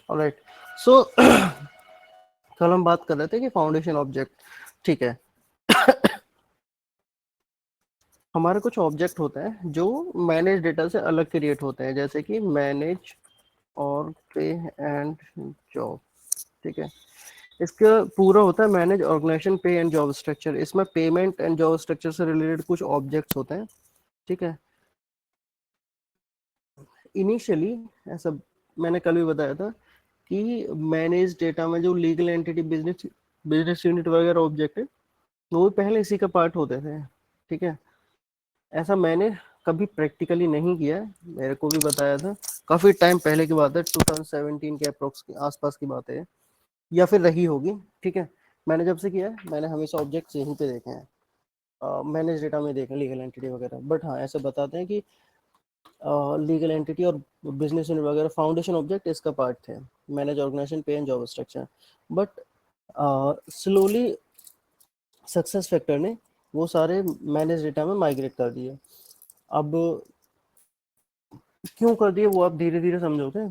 Alright. सो कल हम बात कर रहे थे कि फाउंडेशन ऑब्जेक्ट, ठीक है। हमारे कुछ ऑब्जेक्ट होते हैं जो मैनेज डेटा से अलग क्रिएट होते हैं, जैसे कि मैनेज और पे एंड जॉब, ठीक है। इसका पूरा होता है मैनेज ऑर्गेनाइजेशन पे एंड जॉब स्ट्रक्चर। इसमें पेमेंट एंड जॉब स्ट्रक्चर से रिलेटेड कुछ ऑब्जेक्ट्स होते हैं, ठीक है। इनिशियली ऐसा मैंने कल भी बताया था कि मैनेज डेटा में जो legal entity, business business unit वगैरह ऑब्जेक्ट है, वो पहले इसी का पार्ट होते थे, ठीक है। ऐसा मैंने कभी प्रैक्टिकली नहीं किया है, मेरे को भी बताया था। काफ़ी टाइम पहले की बात है, 2017 के अप्रोक्स के आसपास की बात है, या फिर रही होगी, ठीक है। मैंने जब से किया है, मैंने हमेशा ऑब्जेक्ट्स यहीं पे देखे हैं, मैनेज डेटा में देखे लीगल एंटिटी वगैरह। बट हाँ, ऐसे बताते हैं कि लीगल एंटिटी और बिजनेस यूनिट वगैरह फाउंडेशन ऑब्जेक्ट इसका पार्ट थे, मैनेज ऑर्गेनाइजेशन पे and job structure. But slowly success factor ने वो सारे मैनेज डेटा में माइग्रेट कर दिए। अब क्यों कर दिए वो आप धीरे धीरे समझोगे,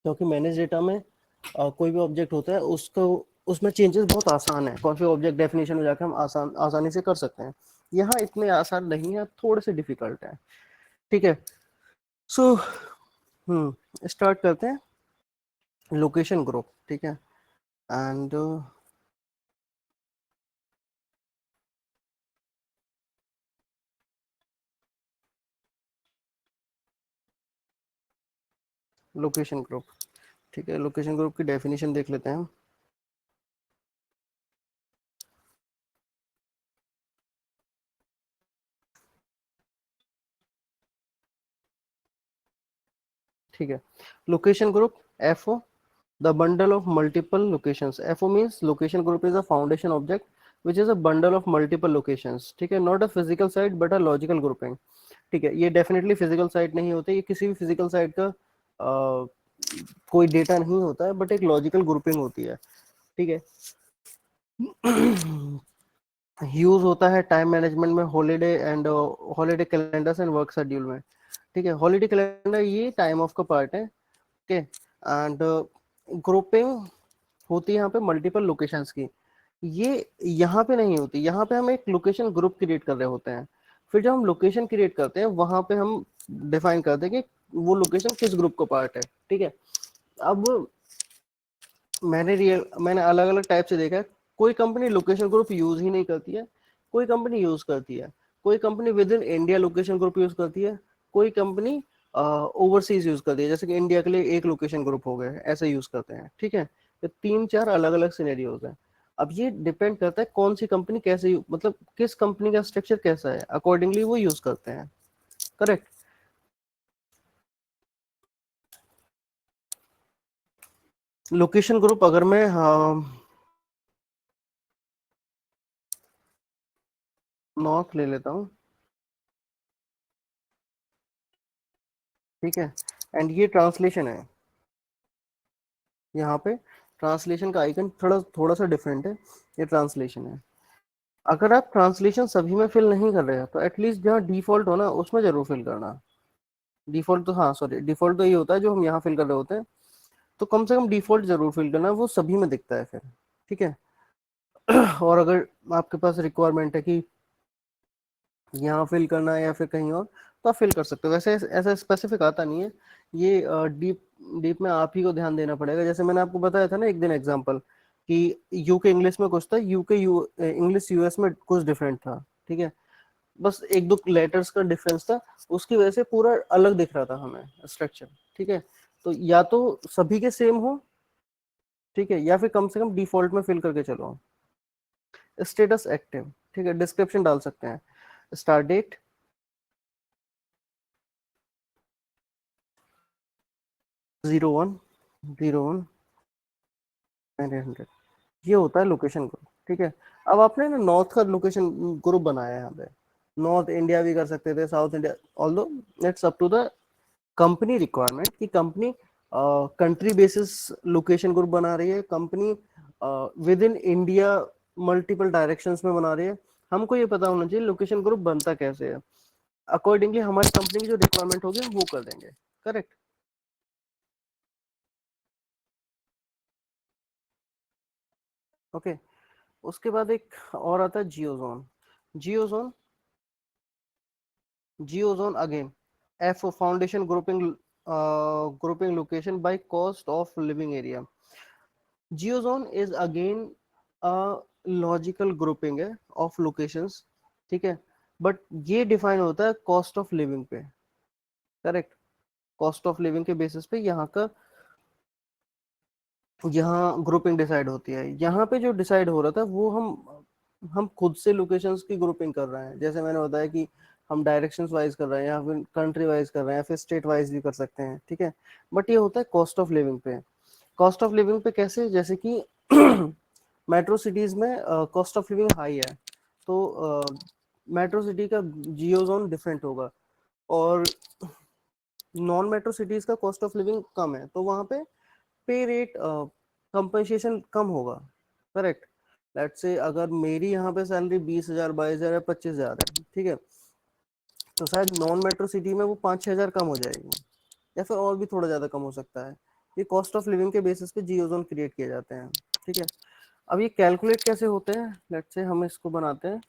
क्योंकि मैनेज डेटा में कोई भी ऑब्जेक्ट होता है उसको, उसमें चेंजेस बहुत आसान है। कौन से ऑब्जेक्ट डेफिनेशन में जाकर हम आसानी से कर सकते हैं। यहाँ इतने आसान नहीं है, थोड़े से डिफिकल्ट है, ठीक है। सो स्टार्ट करते हैं लोकेशन ग्रुप, ठीक है। एंड लोकेशन ग्रुप, ठीक है। लोकेशन ग्रुप की डेफिनेशन देख लेते हैं हम। ठीक है, location group, FO, the bundle of multiple locations। FO means location group is a foundation object which is a bundle of multiple locations, ठीक है। not a physical site but a logical grouping, ठीक है। ये definitely physical site नहीं होते, ये किसी भी फिजिकल साइट का कोई डेटा नहीं होता है, बट एक लॉजिकल ग्रुपिंग होती है, ठीक है। यूज होता है टाइम मैनेजमेंट में, holiday and holiday calendars and work schedule में, ठीक है। हॉलीडे कैलेंडर ये टाइम ऑफ का पार्ट है, ओके। एंड ग्रुपिंग होती है यहाँ पे मल्टीपल लोकेशंस की। ये यहाँ पे नहीं होती, यहाँ पे हम एक लोकेशन ग्रुप क्रिएट कर रहे होते हैं। फिर जब हम लोकेशन क्रिएट करते हैं, वहां पे हम डिफाइन करते हैं कि वो लोकेशन किस ग्रुप का पार्ट है, ठीक है। अब मैंने अलग अलग टाइप से देखा है। कोई कंपनी लोकेशन ग्रुप यूज ही नहीं करती है, कोई कंपनी यूज करती है। कोई company within India location group use करती है, कोई कंपनी ओवरसीज यूज करती है, जैसे कि इंडिया के लिए एक लोकेशन ग्रुप हो गए, ऐसे यूज करते हैं, ठीक है। तो तीन चार अलग अलग सिनेरियोज हैं। अब ये डिपेंड करता है कौन सी कंपनी कैसे, मतलब किस कंपनी का स्ट्रक्चर कैसा है, अकॉर्डिंगली वो यूज करते हैं, करेक्ट। लोकेशन ग्रुप अगर मैं नॉर्थ ले लेता हूँ, ठीक है। एंड ये ट्रांसलेशन है, यहाँ पे ट्रांसलेशन का आइकन थोड़ा थोड़ा सा डिफरेंट है, ये ट्रांसलेशन है। अगर आप ट्रांसलेशन सभी में फिल नहीं कर रहे हैं, तो एटलीस्ट जहाँ डिफॉल्ट हो ना उसमें जरूर फिल करना। डिफॉल्ट तो, हाँ सॉरी, डिफॉल्ट तो ये होता है जो हम यहाँ फिल कर रहे होते हैं, तो कम से कम डिफॉल्ट जरूर फिल करना, वो सभी में दिखता है फिर, ठीक है। और अगर आपके पास रिक्वायरमेंट है कि यहाँ फिल करना है या फिर कहीं और, तो आप फिल कर सकते हो। वैसे ऐसा स्पेसिफिक आता नहीं है, ये डीप डीप में आप ही को ध्यान देना पड़ेगा। जैसे मैंने आपको बताया था ना एक दिन एग्जांपल, कि यूके इंग्लिश में कुछ था, यूके इंग्लिश यूएस में कुछ डिफरेंट था, ठीक है। बस एक दो लेटर्स का डिफरेंस था, उसकी वजह से पूरा अलग दिख रहा था हमें स्ट्रक्चर, ठीक है। तो या तो सभी के सेम हो, ठीक है, या फिर कम से कम डिफॉल्ट में फिल करके चलो। स्टेटस एक्टिव, ठीक है। डिस्क्रिप्शन डाल सकते हैं, स्टार्ट डेट 01 01 900, ये होता है लोकेशन ग्रुप, ठीक है। अब आपने ना नॉर्थ का लोकेशन ग्रुप बनाया है यहाँ पे, नॉर्थ इंडिया भी कर सकते थे, south India, although it's up to the company requirement कि company country basis location group बना रही है, company within India multiple directions में बना रही है। हमको ये पता होना चाहिए लोकेशन ग्रुप बनता कैसे है, अकॉर्डिंगली हमारी कंपनी की जो रिक्वायरमेंट होगी हम वो कर देंगे, करेक्ट। ओके, उसके बाद एक और आता है geo zone. Geo zone, geo zone again F foundation grouping, grouping location by cost of living area. Geo zone is again a logical grouping है ऑफ लोकेशंस, ठीक है, बट ये डिफाइन होता है कॉस्ट ऑफ लिविंग पे, करेक्ट। कॉस्ट ऑफ लिविंग के basis पे यहाँ का, यहाँ ग्रुपिंग डिसाइड होती है। यहाँ पे जो डिसाइड हो रहा था वो हम खुद से लोकेशंस की ग्रुपिंग कर रहे हैं, जैसे मैंने बताया कि हम डायरेक्शंस वाइज कर रहे हैं या फिर कंट्री वाइज कर रहे हैं या फिर स्टेट वाइज भी कर सकते हैं, ठीक है। बट ये होता है कॉस्ट ऑफ लिविंग पे। कॉस्ट ऑफ लिविंग पे कैसे, जैसे कि मेट्रो सिटीज में कॉस्ट ऑफ लिविंग हाई है, तो मेट्रो सिटी का जियो जोन डिफरेंट होगा, और नॉन मेट्रो सिटीज का कॉस्ट ऑफ लिविंग कम है, तो वहाँ पे रेट कंपनसेशन कम होगा, करेक्ट। लेट्स से अगर मेरी यहाँ पे सैलरी 20,000 22,000 या 25,000 है, ठीक है, तो शायद नॉन मेट्रो सिटी में वो 5-6 हज़ार कम हो जाएगी, या फिर और भी थोड़ा ज्यादा कम हो सकता है। ये कॉस्ट ऑफ लिविंग के बेसिस पे जियो जोन क्रिएट किए जाते हैं, ठीक है। अब ये कैलकुलेट कैसे होते हैं, लेट्स से हम इसको बनाते हैं।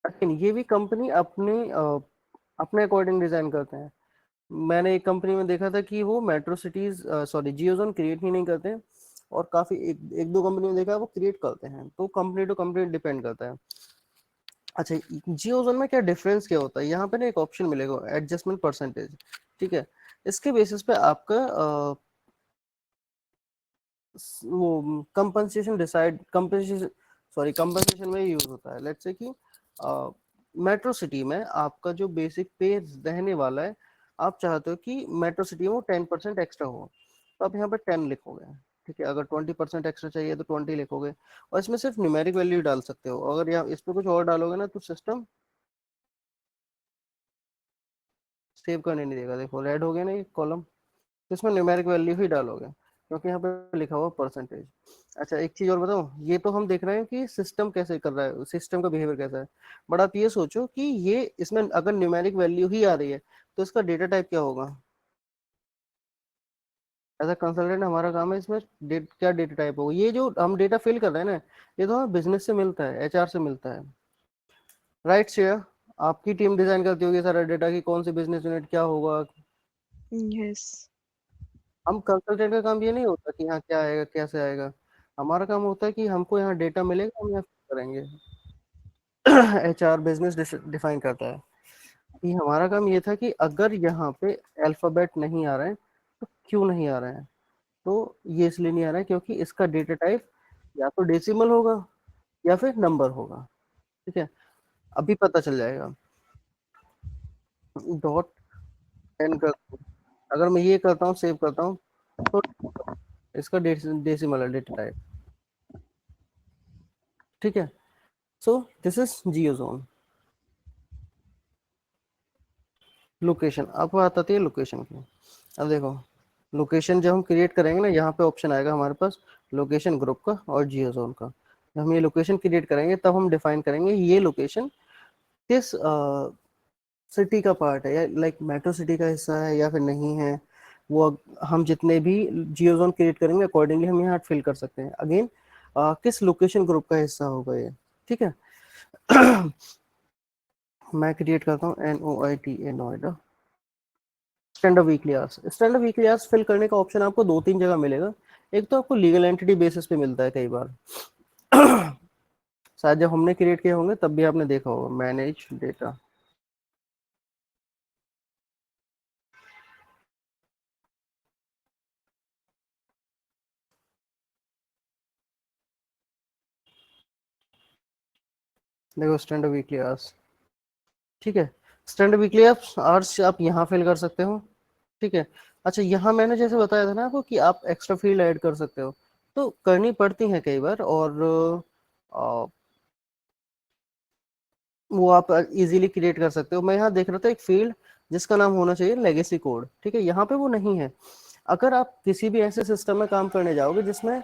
लेकिन ये भी कंपनी अपने अकॉर्डिंग डिजाइन करते हैं। मैंने एक कंपनी में देखा था कि वो मेट्रो सिटीज, सॉरी, जियो जोन क्रिएट ही नहीं करते, और काफी एक दो कंपनी में देखा है वो क्रिएट करते हैं, तो कंपनी टू कंपनी डिपेंड करता है। अच्छा, जियो जोन में क्या डिफरेंस क्या होता है, यहाँ पे ना एक ऑप्शन मिलेगा एडजस्टमेंट परसेंटेज, ठीक है। इसके बेसिस पे आपका वो compensation decide, compensation, sorry, compensation में यूज होता है। लेट्स से कि मेट्रो सिटी में आपका जो बेसिक पे रहने वाला है, आप चाहते हो कि मेट्रो सिटी में 10% एक्स्ट्रा हो, तो आप यहाँ पे 10 लिखोगे, ठीक है। अगर 20% एक्स्ट्रा चाहिए तो 20 लिखोगे, और इसमें सिर्फ न्यूमेरिक वैल्यू डाल सकते हो। अगर यहाँ इस पे कुछ और डालोगे ना तो सिस्टम सेव करने नहीं देगा। देखो रेड हो गया ना ये कॉलम, तो इसमें न्यूमेरिक वैल्यू ही डालोगे, क्योंकि यहाँ पे लिखा हुआ परसेंटेज। अच्छा, एक चीज और बताओ, ये तो हम देख रहे हैं कि सिस्टम कैसे कर रहा है, सिस्टम का बिहेवियर कैसा है, बट आप ये सोचो कि ये इसमें अगर न्यूमेरिक वैल्यू ही आ रही है तो इसका डेटा टाइप क्या होगा। एज अ कंसल्टेंट हमारा काम है इसमें क्या डेटा टाइप होगा। ये जो हम डेटा फिल कर रहे हैं ना, ये तो हमें बिजनेस से मिलता है, एचआर से मिलता है, राइट श्रेया। आपकी टीम डिजाइन करती होगी सारा डेटा की कौन सी बिजनेस यूनिट क्या होगा। यस। हम कंसल्टेंट का काम ये नहीं होता कि यहाँ क्या आएगा कैसे आएगा, हमारा काम होता है कि हमको यहाँ डेटा मिलेगा, हम यहाँ फिल करेंगे। एचआर बिजनेस डिफाइन करता है कि हमारा काम ये था कि अगर यहाँ पे अल्फाबेट नहीं आ रहे हैं तो क्यों नहीं आ रहे हैं, तो ये इसलिए नहीं आ रहा है क्योंकि इसका डेटा टाइप या तो डेसिमल होगा या फिर नंबर होगा, ठीक है। अभी पता चल जाएगा। डॉट टेन कर, अगर मैं ये करता हूँ सेव करता हूँ, तो इसका डेसिमल है डेटा टाइप, ठीक है। So this is Jio zone. Location, अब बात आती है लोकेशन की। अब देखो, लोकेशन जब हम क्रिएट करेंगे ना, यहाँ पे ऑप्शन आएगा हमारे पास लोकेशन ग्रुप का और जियो जोन का। जब हम ये लोकेशन क्रिएट करेंगे तब हम डिफाइन करेंगे ये लोकेशन किस सिटी का पार्ट है, या लाइक मेट्रो सिटी का हिस्सा है या फिर नहीं है। वो हम जितने भी जियो जोन क्रिएट करेंगे अकॉर्डिंगली हम यहाँ फिल कर सकते हैं। अगेन किस लोकेशन ग्रुप का हिस्सा होगा ये, ठीक है। मैं क्रिएट करता हूँ NOITA, Noida. Standard weekly hours, standard weekly hours fill करने का ऑप्शन आपको 2-3 जगह मिलेगा। एक तो आपको लीगल एंटिटी बेसिस पे मिलता है कई बार। शायद जब हमने क्रिएट किए होंगे तब भी आपने देखा होगा मैनेज डेटा। देखो स्टैंडर्ड वीकली आवर्स, ठीक है। स्टैंडर्ड वीकली आवर्स आप यहाँ फिल कर सकते हो, ठीक है। अच्छा, यहाँ मैंने जैसे बताया था ना आपको कि आप एक्स्ट्रा फील्ड ऐड कर सकते हो, तो करनी पड़ती है कई बार, और वो आप इजीली क्रिएट कर सकते हो। मैं यहाँ देख रहा था एक फील्ड जिसका नाम होना चाहिए लेगेसी कोड, ठीक है, यहाँ पे वो नहीं है। अगर आप किसी भी ऐसे सिस्टम में काम करने जाओगे जिसमें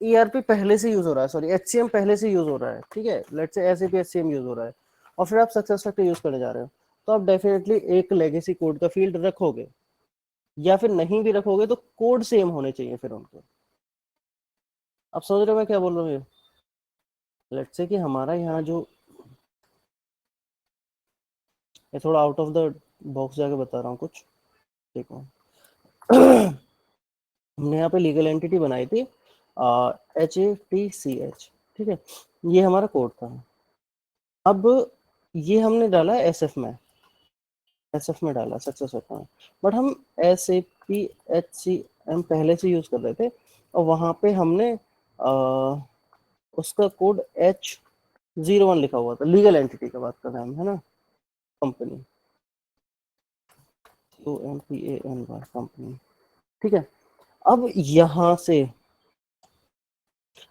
ईआरपी पहले से यूज हो रहा है, सॉरी एचसीएम पहले से यूज हो रहा है, ठीक है, let's say SAP HCM use हो रहा है और फिर आप सक्सेस फैक्टर यूज करने जा रहे हो, तो आप डेफिनेटली एक लेगेसी कोड का फील्ड रखोगे, या फिर नहीं भी रखोगे तो कोड सेम होने चाहिए फिर उनके। आप समझ रहे हो मैं क्या बोल रहा हूँ? लेट्स से कि हमारा यहाँ जो, ये थोड़ा आउट ऑफ द बॉक्स जाके बता रहा हूँ कुछ, देखो हमने यहाँ पे लीगल एंटिटी बनाई थी HATCH, ठीक है, ये हमारा कोड था। अब ये हमने डाला एसएफ में, एसएफ में डाला सक्सेस फैक्टर में, बट हम SAPHCM पहले से यूज कर रहे थे और वहां पे हमने उसका कोड H01 लिखा हुआ था, लीगल एंटिटी का बात कर रहे हैं हम, है ना, कंपनी COMPANY कंपनी, ठीक है। अब यहाँ से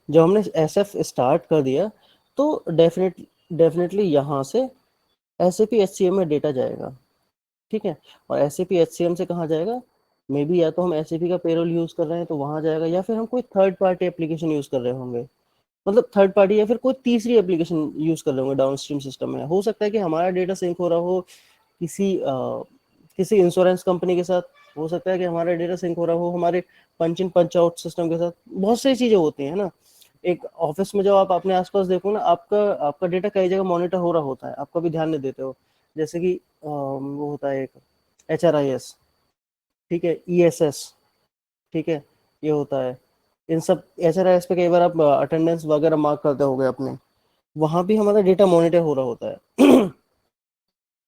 जब हमने एसएफ स्टार्ट कर दिया तो डेफिनेटली यहाँ से SAP HCM में डेटा जाएगा, ठीक है, और SAP HCM से कहाँ जाएगा, मे बी या तो हम SAP का पेरोल यूज कर रहे हैं तो वहां जाएगा, या फिर हम कोई थर्ड पार्टी एप्लीकेशन यूज कर रहे होंगे, मतलब थर्ड पार्टी या फिर कोई तीसरी एप्लीकेशन यूज कर रहे होंगे डाउनस्ट्रीम सिस्टम में। हो सकता है कि हमारा डेटा सिंक हो रहा हो किसी किसी इंश्योरेंस कंपनी के साथ, हो सकता है कि हमारा डेटा सिंक हो रहा हो हमारे पंच इन पंच आउट सिस्टम के साथ, बहुत सारी चीजें होती हैं ना। एक ऑफिस में जब आप अपने आसपास देखो ना, आपका आपका डेटा कई जगह मॉनिटर हो रहा होता है, आप कभी ध्यान नहीं देते हो, जैसे कि वो होता है एक HRIS, ठीक है, ESS, ठीक है, ये होता है, इन सब HRIS पे कई बार आप अटेंडेंस वगैरह मार्क करते होगे अपने, वहां भी हमारा डेटा मॉनिटर हो रहा होता है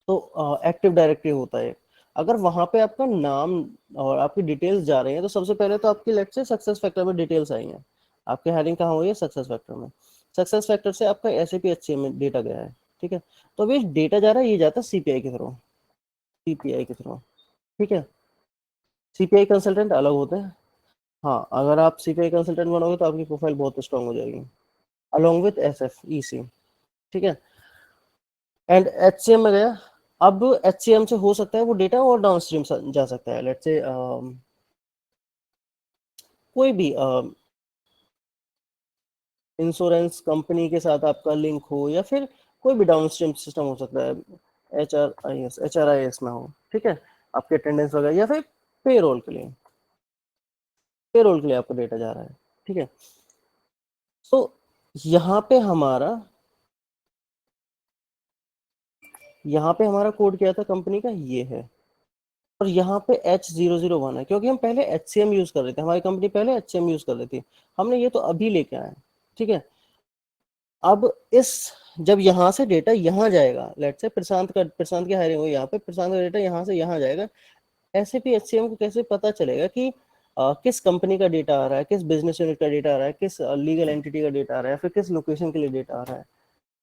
तो एक्टिव डायरेक्टरी होता है, अगर वहां पे आपका नाम और आपकी डिटेल्स जा रही हैं तो सबसे पहले तो आपकी लेट से सक्सेस फैक्टर में डिटेल्स आई हैं, आपकी हायरिंग कहाँ हुई है, सक्सेस फैक्टर में, सक्सेस फैक्टर से आपका SAP HCM में डेटा गया है, ठीक है, तो अब ये डेटा जा रहा है, ये जाता है CPI के थ्रू, CPI के थ्रू, ठीक है, CPI कंसल्टेंट अलग होते हैं, हाँ, अगर आप CPI कंसल्टेंट बनोगे तो आपकी प्रोफाइल बहुत स्ट्रांग हो जाएगी अलॉन्ग विथ SFEC, ठीक है, एंड HCM में गया। अब HCM से हो सकता है वो डेटा और डाउनस्ट्रीम जा सकता है, लेट्स से कोई भी इंश्योरेंस कंपनी के साथ आपका लिंक हो, या फिर कोई भी डाउनस्ट्रीम सिस्टम हो सकता है, HRIS में हो, ठीक है, आपके अटेंडेंस वगैरह, या फिर पेरोल के लिए आपका डेटा जा रहा है, ठीक है, तो यहाँ पे हमारा कोड क्या था कंपनी का, ये है, और यहाँ पे H001 है, क्योंकि हम पहले HCM यूज कर रहे थे, हमारी कंपनी पहले HCM यूज कर रही थी, हमने ये तो अभी लेके आए, ठीक है। अब इस जब यहाँ से डेटा यहाँ जाएगा, लेट्स से प्रशांत की हायरिंग हुई यहाँ पे, प्रशांत का डेटा यहाँ से यहाँ जाएगा, SAP HCM को कैसे पता चलेगा कि किस कंपनी का डेटा आ रहा है, किस बिजनेस यूनिट का डेटा आ रहा है, किस लीगल एंटिटी का डेटा आ रहा है, फिर किस लोकेशन के लिए डेटा आ रहा है,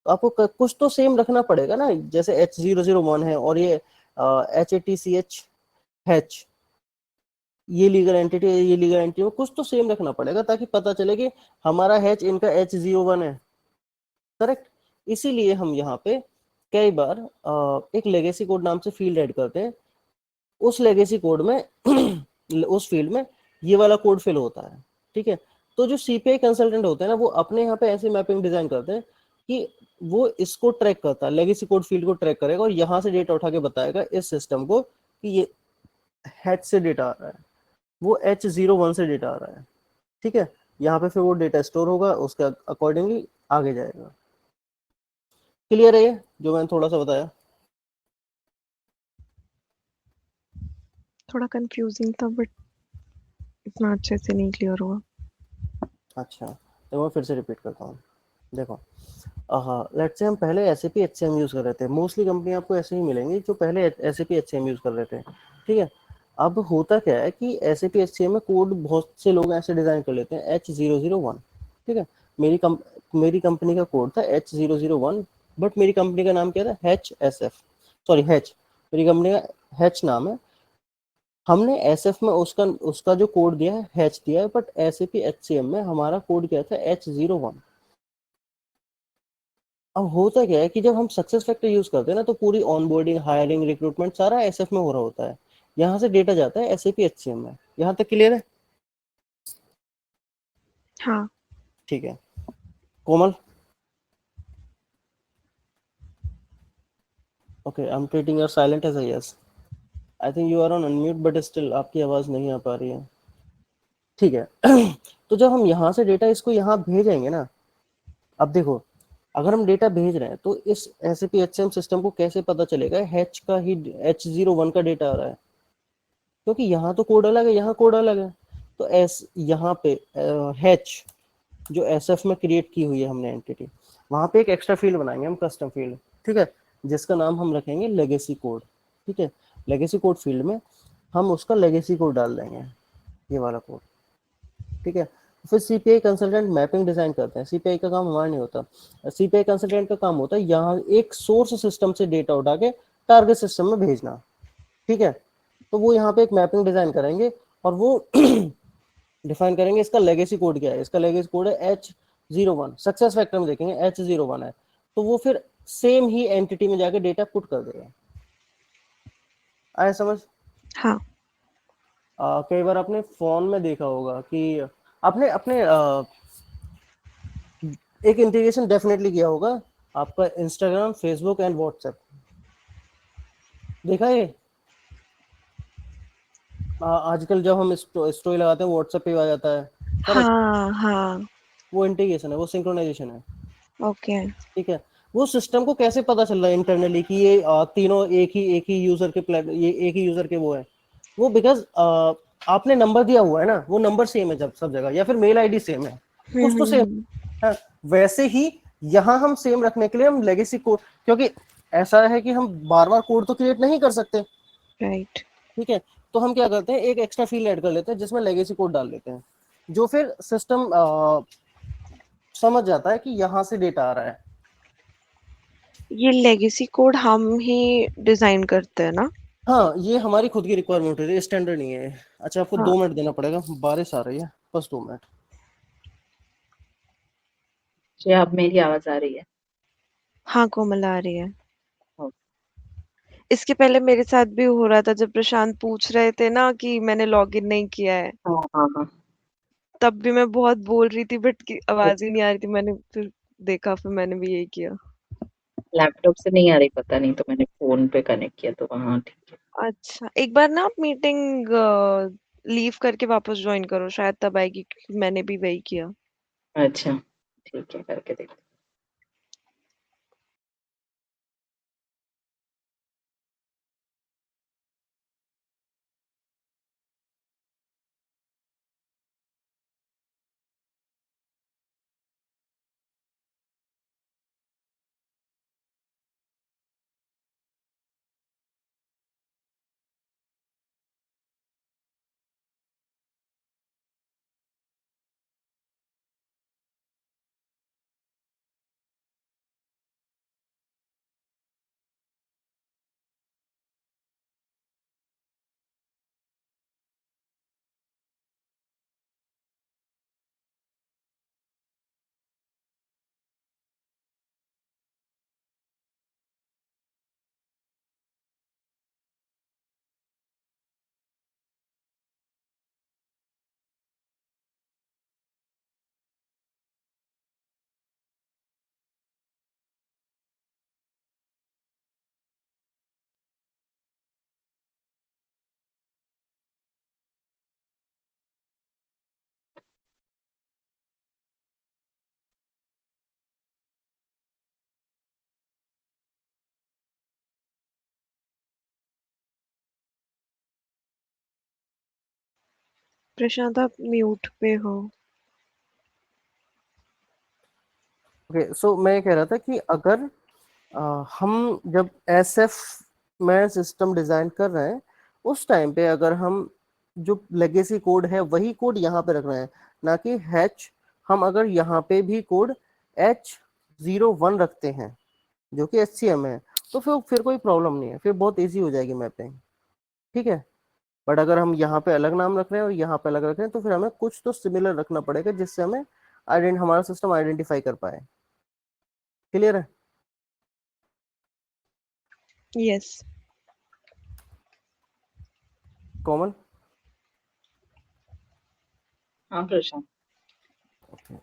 तो आपको कुछ तो सेम रखना पड़ेगा ना, जैसे H001 है और ये HATCH, ये लीगल एंटिटी है, ये लीगल एंटिटी में कुछ तो सेम रखना पड़ेगा ताकि पता चले कि हमारा हैच इनका H01 है, करेक्ट। इसीलिए हम यहाँ पे कई बार एक लेगेसी कोड नाम से फील्ड ऐड करते हैं, उस लेगेसी कोड में उस फील्ड में ये वाला कोड फिल होता है, ठीक है, तो जो CPI कंसल्टेंट होते हैं ना, वो अपने यहाँ पे ऐसी मैपिंग डिजाइन करते हैं कि वो इसको ट्रैक करता है, लेगेसी कोड फील्ड को ट्रैक करेगा और यहाँ से डेटा उठा के बताएगा इस सिस्टम को कि ये हैच से डेटा आ रहा है, वो H01 से डेटा आ रहा है, ठीक है, यहाँ पे फिर वो डेटा स्टोर होगा, उसके अकॉर्डिंगली आगे जाएगा। क्लियर है ये जो मैंने थोड़ा सा बताया? थोड़ा कंफ्यूजिंग था बट इतना अच्छे से नहीं क्लियर हुआ। अच्छा, तो मैं फिर से रिपीट करता हूँ, देखो, हाँ, लेट्स से हम पहले SAP HCM यूज कर रहे थे, मोस्टली कंपनी आपको ऐसे ही मिलेंगी जो पहले SAP HCM यूज कर रहे थे, ठीक है। अब होता क्या है कि SAP HCM में कोड बहुत से लोग ऐसे डिजाइन कर लेते हैं H001, ठीक है, मेरी कंपनी का कोड था H001, बट मेरी कंपनी का नाम क्या था, HSF, सॉरी हैच, मेरी कंपनी का हैच नाम है, हमने SF में उसका उसका जो कोड दिया है हैच दिया है, बट SAP HCM में हमारा कोड क्या था, H01। अब होता क्या है कि जब हम सक्सेस फैक्टर यूज करते हैं ना, तो पूरी ऑनबोर्डिंग, हायरिंग, रिक्रूटमेंट सारा SF में हो रहा होता है, यहाँ से डेटा जाता है SAP HCM में, यहाँ तक क्लियर है? हाँ। ठीक है, Komal? Okay, I am treating your silent as a yes. I think you are on unmute but still आपकी आवाज नहीं आ पा रही है। ठीक है। तो जब हम यहाँ से डेटा इसको यहाँ भेजेंगे ना, अब देखो, अगर हम डेटा भेज रहे हैं तो इस SAP HCM सिस्टम को कैसे पता चलेगा हैच का ही H01 का डेटा आ रहा है, क्योंकि यहाँ तो कोड अलग है, यहाँ कोड अलग है। तो एस यहाँ पे हैच जो SF में क्रिएट की हुई है हमने एंटिटी, वहाँ पे एक एक्स्ट्रा फील्ड बनाएंगे हम, कस्टम फील्ड, ठीक है, जिसका नाम हम रखेंगे लेगेसी कोड। ठीक है, लेगेसी कोड फील्ड में हम उसका लेगेसी कोड डाल देंगे, ये वाला कोड। ठीक है, फिर CPI कंसल्टेंट मैपिंग डिजाइन करते हैं। CPI का काम हमारा नहीं होता, CPI कंसल्टेंट का काम होता है यहाँ एक सोर्स सिस्टम से डेटा उठा के टारगेट सिस्टम में भेजना। ठीक है, तो वो यहाँ पे एक मैपिंग डिजाइन करेंगे और वो डिफाइन करेंगे इसका लेगेसी कोड क्या है। इसका लेगेसी कोड है H01, सक्सेस फैक्टर में देखेंगे H01 है, तो वो फिर सेम ही एंटिटी में जाके डेटा पुट कर देगा। आया समझ? हाँ। कई बार आपने फोन में देखा होगा कि आपने अपने एक इंटीग्रेशन डेफिनेटली किया होगा, आपका इंस्टाग्राम, फेसबुक एंड व्हाट्सएप, देखा है? आजकल जब हम स्टोरी लगाते हैं व्हाट्सएप पे आ जाता है, करेक्ट? हाँ हाँ। वो इंटीग्रेशन है, वो सिंक्रोनाइजेशन है। ओके। ठीक है, वो सिस्टम को कैसे पता चल रहा है इंटरनली कि ये तीनों एक ही यूजर के ये एक ही यूजर के वो है? वो बिकॉज आपने नंबर दिया हुआ है ना, वो नंबर सेम है जब सब जगह, या फिर मेल आईडी सेम है, कुछ तो सेम है। वैसे ही यहाँ हम सेम रखने के लिए हम लेगेसी कोड, क्योंकि ऐसा है कि हम बार बार कोड तो क्रिएट नहीं कर सकते। राइट। ठीक है, तो हम क्या करते हैं, एक एक्स्ट्रा फील्ड ऐड कर लेते हैं जिसमें लेगेसी कोड डाल लेते हैं, जो फिर सिस्टम समझ जाता है कि यहाँ से डेटा आ रहा है। ये लेगेसी कोड हम ही डिजाइन करते हैं ना? हाँ, ये हमारी खुद की रिक्वायरमेंट है, स्टैंडर्ड नहीं है। अच्छा, आपको हाँ 2 मिनट देना पड़ेगा, बारिश आ रही है, बस 2 मिनट। जी, अब मेरी आवाज आ रही है? हाँ, कोमल आ रही है। हाँ इसके पहले मेरे साथ भी हो रहा था जब प्रशांत पूछ रहे थे ना कि मैंने लॉगिन नहीं किया है, हाँ हाँ। तब भी मैं बहुत बोल रही थी बट की आवाज ही नहीं आ रही थी। मैंने फिर देखा, फिर मैंने भी यही किया। लैपटॉप से नहीं आ रही, पता नहीं, तो मैंने फोन पे कनेक्ट किया, तो हाँ ठीक है। अच्छा, एक बार ना आप मीटिंग लीव करके वापस ज्वाइन करो, शायद तब आएगी, क्योंकि मैंने भी वही किया। अच्छा, ठीक है, करके देखते प्रशांत आप म्यूट पे हो। ओके, सो मैं ये कह रहा था कि अगर हम जब SF में सिस्टम डिजाइन कर रहे हैं, उस टाइम पे अगर हम जो लेगेसी कोड है वही कोड यहाँ पे रख रहे हैं, ना कि हैच, हम अगर यहाँ पे भी कोड H01 रखते हैं जो कि HCM है, तो फिर कोई प्रॉब्लम नहीं है, फिर बहुत इजी हो जाएगी मैपिंग। ठीक है, बट अगर हम यहाँ पे अलग नाम रख रहे हैं और यहाँ पे अलग रख रहे हैं, तो फिर हमें कुछ तो सिमिलर रखना पड़ेगा जिससे हमें हमारा सिस्टम आइडेंटिफाई कर पाए। क्लियर है? यस। कॉमन? हाँ प्रशांत। ओके,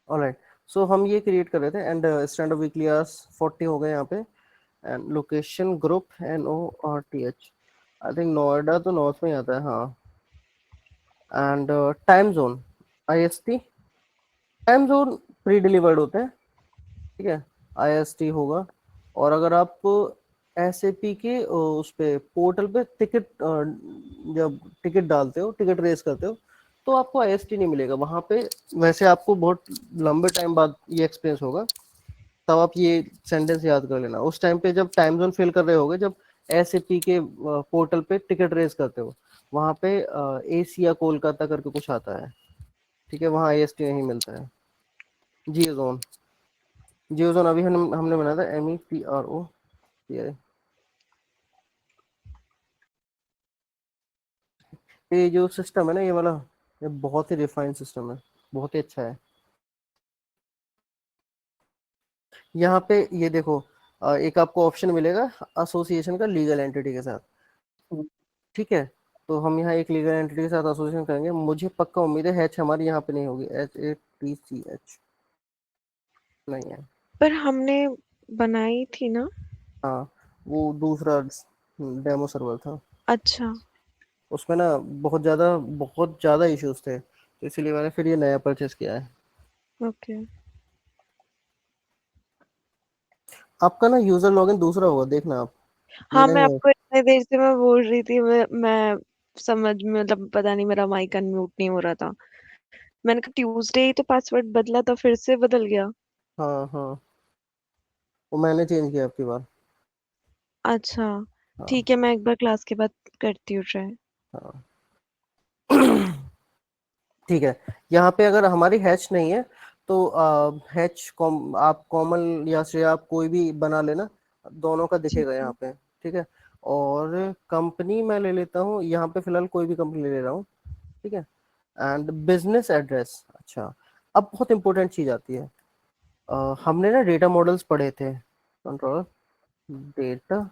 ऑलराइट, सो हम ये क्रिएट कर रहे थे and stand up weekly hours 40 हो गए यहाँ पे, and location group NORTH, I think Noida तो नॉर्थ में ही आता है, हाँ। And time zone IST, time zone pre delivered होते हैं, ठीक है, IST होगा। और अगर आप SAP के उस पे पोर्टल पे टिकट जब टिकट डालते हो, टिकट रेस करते हो, तो आपको IST नहीं मिलेगा वहां पे। वैसे आपको बहुत लंबे टाइम बाद ये एक्सपीरियंस होगा, तब आप ये सेंटेंस याद कर लेना। उस टाइम पे जब टाइम जोन फिल कर रहे होगे, जब SAP के पोर्टल पे टिकट रेस करते हो, वहां पे एशिया कोलकाता करके कुछ आता है, ठीक है, वहाँ IST नहीं मिलता है। जियो जोन, जियो जोन अभी हमने बनाया था, METRO। ये जो सिस्टम है ना, ये वाला, ये बहुत ही रिफाइंड सिस्टम है, बहुत ही अच्छा है। यहाँ पे ये देखो, एक आपको ऑप्शन मिलेगा एसोसिएशन का लीगल एंटिटी के साथ, हम्म, ठीक है। तो हम यहाँ एक लीगल एंटिटी के साथ एसोसिएशन करेंगे, मुझे पक्का उम्मीद है हैच हमारी यहाँ पे नहीं होगी, HATCH नहीं है। पर हमने बनाई थी ना। हाँ, वो दूसरा डेमो सर्वर था, अच्छा। उसमें ना बहुत ज़्यादा इश्यूज थे, तो इसीलिए मैंने फिर ये नया परचेस किया है। ओके। आपका ना यूजर लॉगिन दूसरा होगा, देखना आप, ये हाँ, मैं नहीं है। आपको इतने देर से मैं बोल रही थी, मैं समझ में, मतलब पता नहीं मेरा माइक अनम्यूट नहीं हो रहा था। मैंने कहा ट्यूसडे ही तो पासवर्ड बदला था, फिर से बदल गया। हाँ हाँ, वो मैंने चेंज किया आपकी बार। अच्छा, हाँ ठीक है, मैं एक बार क्लास के बाद करती हूँ ट्राई। हाँ। ठीक है, यहाँ पे अगर हमारी हैच नहीं है, तो आप कॉमन या से आप कोई भी बना लेना, दोनों का ठीक दिखेगा यहाँ है। पे, ठीक है। और कंपनी मैं ले लेता हूँ, यहाँ पे फिलहाल कोई भी कंपनी ले रहा हूँ, ठीक है। एंड बिजनेस एड्रेस, अच्छा, अब बहुत इंपॉर्टेंट चीज आती है। हमने ना डेटा मॉडल्स पढ़े थे, कंट्रोल डेटा,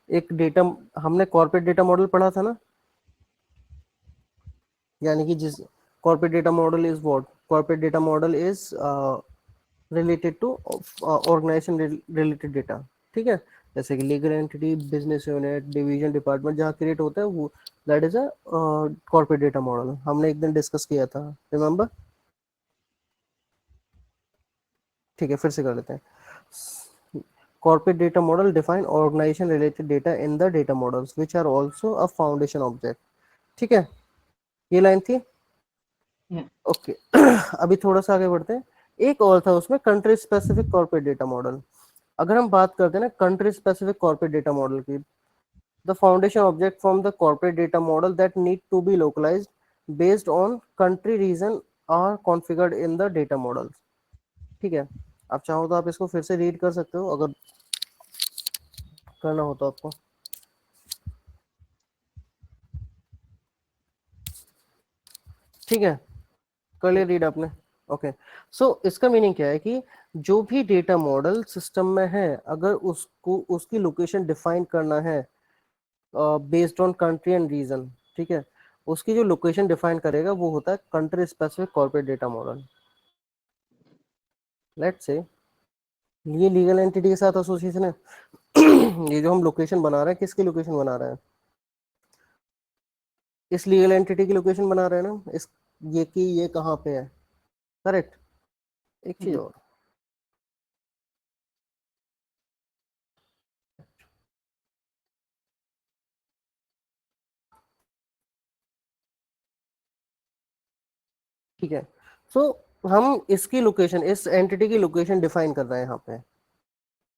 एक डेटा, हमने कॉर्पोरेट डेटा मॉडल पढ़ा था ना, यानी कि जिस corporate data model is what, corporate data model is related to organization related data, ठीक है। जैसे कि legal entity, business unit, division, department जहाँ क्रिएट होता है, वो that is a corporate data model, हमने एक दिन डिस्कस किया था, रिमेम्बर। ठीक है, फिर से कर लेते हैं। Corporate data model define organization related data in the data models which are also a foundation object, ठीक है, ये लाइन थी। yeah, okay. अभी थोड़ा सा आगे बढ़ते हैं, एक और था उसमें, country specific corporate data model. अगर हम बात करते हैं ना country specific corporate data model की, the foundation object from the corporate data model that need to be localized based on country region are configured in the data model, ठीक है। आप चाहो तो आप इसको फिर से रीड कर सकते हो, अगर करना हो तो आपको, ठीक है, कर लिया रीड आपने। ओके, सो इसका मीनिंग क्या है कि जो भी डेटा मॉडल सिस्टम में है, अगर उसको उसकी लोकेशन डिफाइन करना है based on country and region, ठीक है, उसकी जो लोकेशन डिफाइन करेगा वो होता है country specific corporate data model. Let's say ये लीगल एंटिटी के साथ एसोसिएशन है। ये जो हम लोकेशन बना रहे हैं, किसकी लोकेशन बना रहे हैं, इस लीगल एंटिटी की लोकेशन बना रहे हैं ना, इस, ये कि ये कहाँ पे है, करेक्ट। एक चीज हम्म, और, ठीक है, सो हम इसकी लोकेशन, इस एंटिटी की लोकेशन डिफाइन कर रहे हैं यहाँ पे,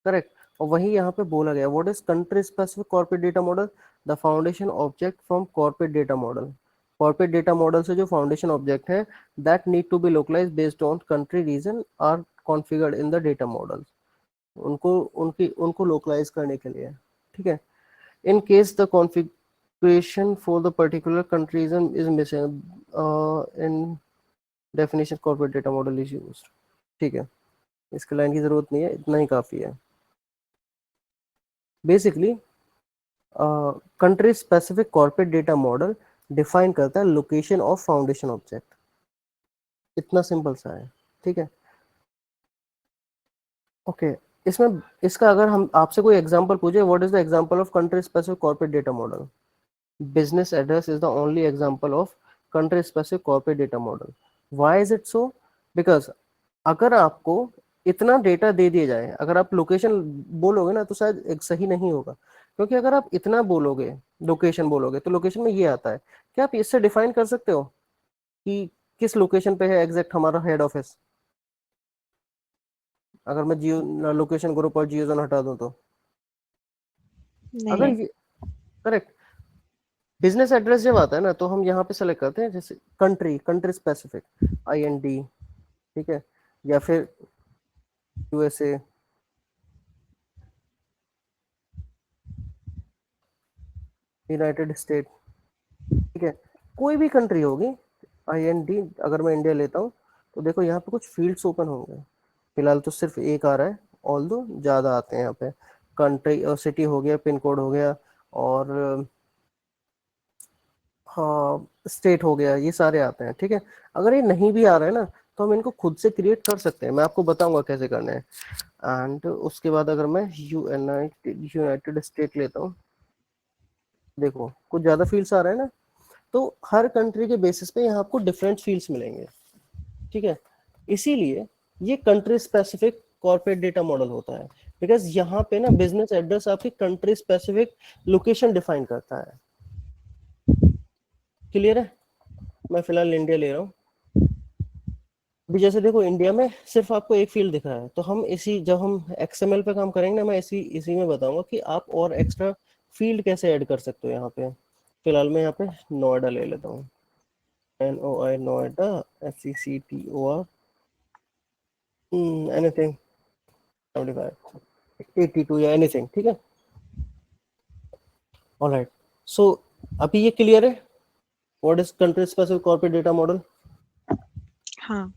करेक्ट। और वही यहाँ पे बोला गया, what is country specific corporate data model, the foundation object from corporate data model, corporate data model से जो फाउंडेशन ऑब्जेक्ट है, that need to be localize based on country region are configured in the data model, उनको localize करने के लिए, ठीक है। In case the configuration for the particular country region is missing, in definition corporate data model is used. ठीक है, इसके line की जरूरत नहीं है, इतना ही काफी है। Basically country specific corporate data model define करता है लोकेशन ऑफ फाउंडेशन ऑब्जेक्ट, इतना सिंपल सा है। ठीक है, ओके। इसमें इसका अगर हम आपसे कोई एग्जांपल पूछे, what is the example of country specific corporate data model, business address is the only example of country specific corporate data model. Why is it so? Because अगर आपको इतना डेटा दे दिया जाए, अगर आप लोकेशन बोलोगे ना तो शायद एक सही नहीं होगा, क्योंकि अगर आप इतना बोलोगे, लोकेशन बोलोगे, तो लोकेशन में ये आता है। क्या आप इससे डिफाइन कर सकते हो कि किस लोकेशन पे है एग्जैक्ट हमारा हेड ऑफिस? अगर मैं जियो लोकेशन ग्रुप और जियो जोन हटा दूं तो अगर नहीं। ये करेक्ट, बिजनेस एड्रेस जब आता है ना तो हम यहाँ पे सेलेक्ट करते हैं जैसे कंट्री, कंट्री स्पेसिफिक IND, ठीक है, या फिर USA, यूनाइटेड स्टेट, ठीक है, कोई भी कंट्री होगी IND। अगर मैं इंडिया लेता हूँ तो देखो यहाँ पे कुछ फील्ड्स ओपन होंगे, फिलहाल तो सिर्फ एक आ रहा है, ऑल दो ज़्यादा आते हैं यहाँ पे। कंट्री और सिटी हो गया, पिन कोड हो गया, और हाँ स्टेट हो गया, ये सारे आते हैं। ठीक है, अगर ये नहीं भी आ रहा है ना तो हम इनको खुद से क्रिएट कर सकते हैं, मैं आपको बताऊंगा कैसे करना है। एंड उसके बाद अगर मैं यूनाइटेड स्टेट लेता हूँ, देखो कुछ ज़्यादा फील्ड्स आ रहे हैं ना, तो हर कंट्री के बेसिस पे यहाँ आपको डिफरेंट फील्ड्स मिलेंगे। ठीक है, इसीलिए ये country specific corporate data model होता है, बिकॉज यहाँ पे ना बिजनेस एड्रेस आपकी कंट्री स्पेसिफिक लोकेशन डिफाइन करता है। क्लियर है? मैं फिलहाल इंडिया ले रहा हूँ। अभी जैसे देखो इंडिया में सिर्फ आपको एक फील्ड दिख रहा है, तो हम इसी जब हम XML पे काम करेंगे ना, मैं इसी में बताऊंगा कि आप और एक्स्ट्रा फील्ड कैसे ऐड कर सकते हो यहाँ पे। फिलहाल मैं यहाँ पे नोएडा ले लेता हूँ, NOI नोएडा, SECTOR, एनीथिंग 75 82 या एनीथिंग। ठीक है, ऑलराइट। सो अभी ये क्लियर है what is country specific corporate data model? हाँ।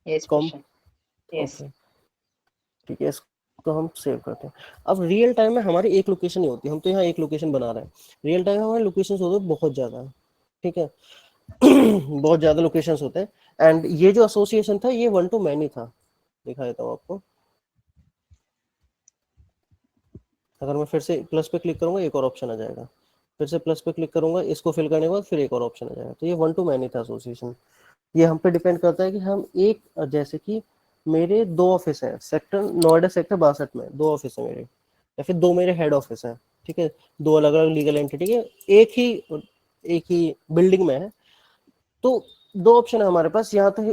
Yes, com, Prashant. Yes. Okay, ठीक है, इसको हम सेव करते हैं। अब रियल टाइम में हमारी एक लोकेशन ही होती है, हम तो यहाँ एक लोकेशन बना रहे हैं, रियल टाइम में हमारे लोकेशन होते हैं बहुत ज़्यादा। ठीक है, बहुत ज़्यादा लोकेशन होते हैं। एंड ये जो एसोसिएशन था ये 1 to many था, दिखा देता हूँ आपको। अगर मैं फिर से प्लस पे क्लिक करूंगा एक और ऑप्शन आ जाएगा, फिर से प्लस पे क्लिक करूंगा, इसको फिल करने के बाद फिर एक और ऑप्शन आ जाएगा। तो ये 1 to many था एसोसिएशन। ये हम पे डिपेंड करता है कि हम एक, जैसे कि मेरे 2 ऑफिस हैं सेक्टर नोएडा सेक्टर 62 में, 2 ऑफिस है मेरे, या फिर 2 मेरे हेड ऑफिस हैं। ठीक है, 2 अलग अलग लीगल एंटिटी है, एक ही बिल्डिंग में है। तो 2 ऑप्शन है हमारे पास, यहाँ तो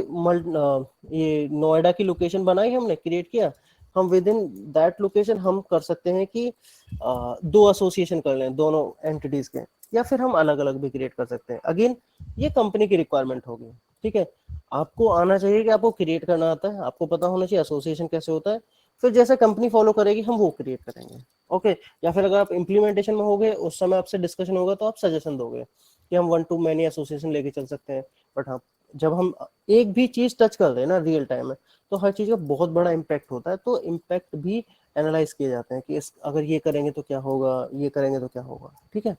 ये नोएडा की लोकेशन बनाई हमने, क्रिएट किया, हम विद इन दैट लोकेशन हम कर सकते हैं कि 2 एसोसिएशन कर लें दोनों एंटिटीज के, या फिर हम अलग अलग भी क्रिएट कर सकते हैं। अगेन ये कंपनी की रिक्वायरमेंट होगी। ठीक है, आपको आना चाहिए कि आपको क्रिएट करना आता है, आपको पता होना चाहिए एसोसिएशन कैसे होता है, फिर जैसे कंपनी फॉलो करेगी हम वो क्रिएट करेंगे। ओके, या फिर अगर आप इम्प्लीमेंटेशन में होगे उस समय आपसे डिस्कशन होगा तो आप सजेशन दोगे कि हम 1 to many एसोसिएशन लेके चल सकते हैं। बट हाँ, जब हम एक भी चीज टच कर रहे हैं ना रियल टाइम में, तो हर चीज का बहुत बड़ा इम्पैक्ट होता है, तो इम्पैक्ट भी एनालाइज किए जाते हैं कि अगर ये करेंगे तो क्या होगा, ये करेंगे तो क्या होगा। ठीक है,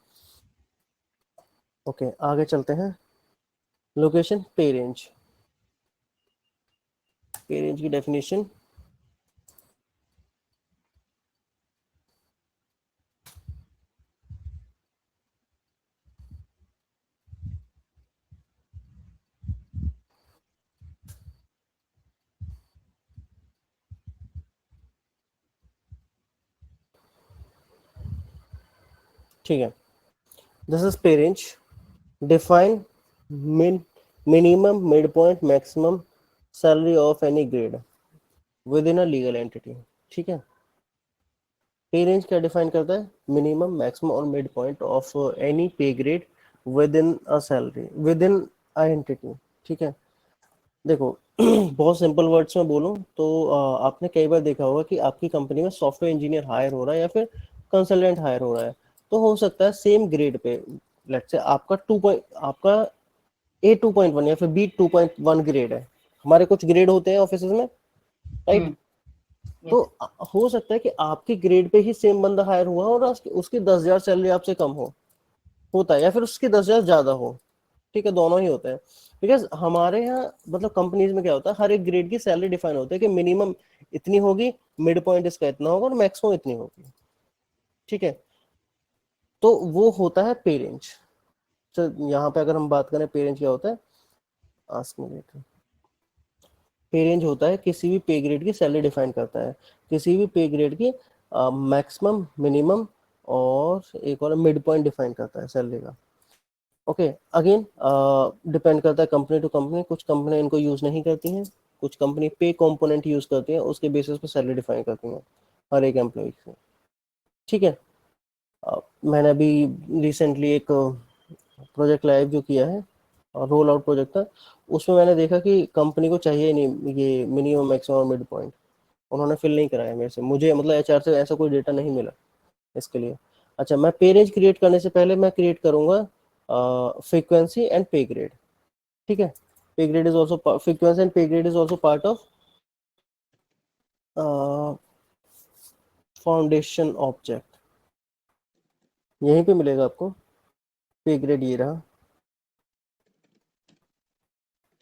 ओके, आगे चलते हैं। लोकेशन पे रेंज, पे रेंज की डेफिनेशन, ठीक है, दिस इज पे range, define minimum mid point maximum salary of any grade with in a legal entity. ठीक है, पे रेंज क्या डिफाइन करता है? मिनिमम मैक्सिमम और मिड पॉइंट ऑफ एनी पे grade with in a salary with in a entity. ठीक है, देखो बहुत सिंपल वर्ड्स में बोलूं तो आपने कई बार देखा होगा कि आपकी कंपनी में सॉफ्टवेयर इंजीनियर हायर हो रहा है या फिर कंसल्टेंट हायर हो रहा है, तो हो सकता है same grade pay, let's say आपका 2 पॉइंट, आपका A 2.1 या फिर B 2.1 ग्रेड है। हमारे कुछ ग्रेड होते हैं ऑफिस में, राइट। तो हो सकता है कि आपके ग्रेड पे ही सेम बंदा हायर हुआ हो और उसकी 10,000 सैलरी आपसे कम हो, होता है, या फिर उसकी 10,000 ज्यादा हो, ठीक है, दोनों ही होते हैं। बिकॉज हमारे यहाँ मतलब कंपनीज में क्या होता है, हर एक ग्रेड की सैलरी डिफाइन होती है कि मिनिमम इतनी होगी, मिड पॉइंट इसका इतना होगा और मैक्सिमम इतनी होगी, ठीक है। तो वो होता है पे रेंज। तो यहाँ पे अगर हम बात करें पे रेंज क्या होता है, आस्क मी लेटर। पे रेंज होता है किसी भी पे ग्रेड की सैलरी डिफाइन करता है, किसी भी पे ग्रेड की मैक्सिमम, मिनिमम और एक और मिड पॉइंट डिफाइन करता है सैलरी का। ओके, अगेन डिपेंड करता है कंपनी टू कंपनी। कुछ कंपनी इनको यूज नहीं करती हैं, कुछ कंपनी पे कंपोनेंट यूज करती है, उसके बेसिस पे सैलरी डिफाइन करती हैं हर एक एम्प्लॉय से, ठीक है। मैंने अभी रिसेंटली एक प्रोजेक्ट लाइव जो किया है, रोल आउट प्रोजेक्ट था, उसमें मैंने देखा कि कंपनी को चाहिए नहीं ये मिनिमम, मैक्सिमम, मिड पॉइंट, उन्होंने फिल नहीं कराया मेरे से, मुझे मतलब एचआर से ऐसा कोई डेटा नहीं मिला इसके लिए। अच्छा, मैं पे रेंज क्रिएट करने से पहले मैं क्रिएट करूंगा फ्रीक्वेंसी एंड पे ग्रेड, ठीक है। Pay grade is also, frequency and pay grade is also part of foundation object, यहीं पे मिलेगा आपको पे ग्रेड, ये रहा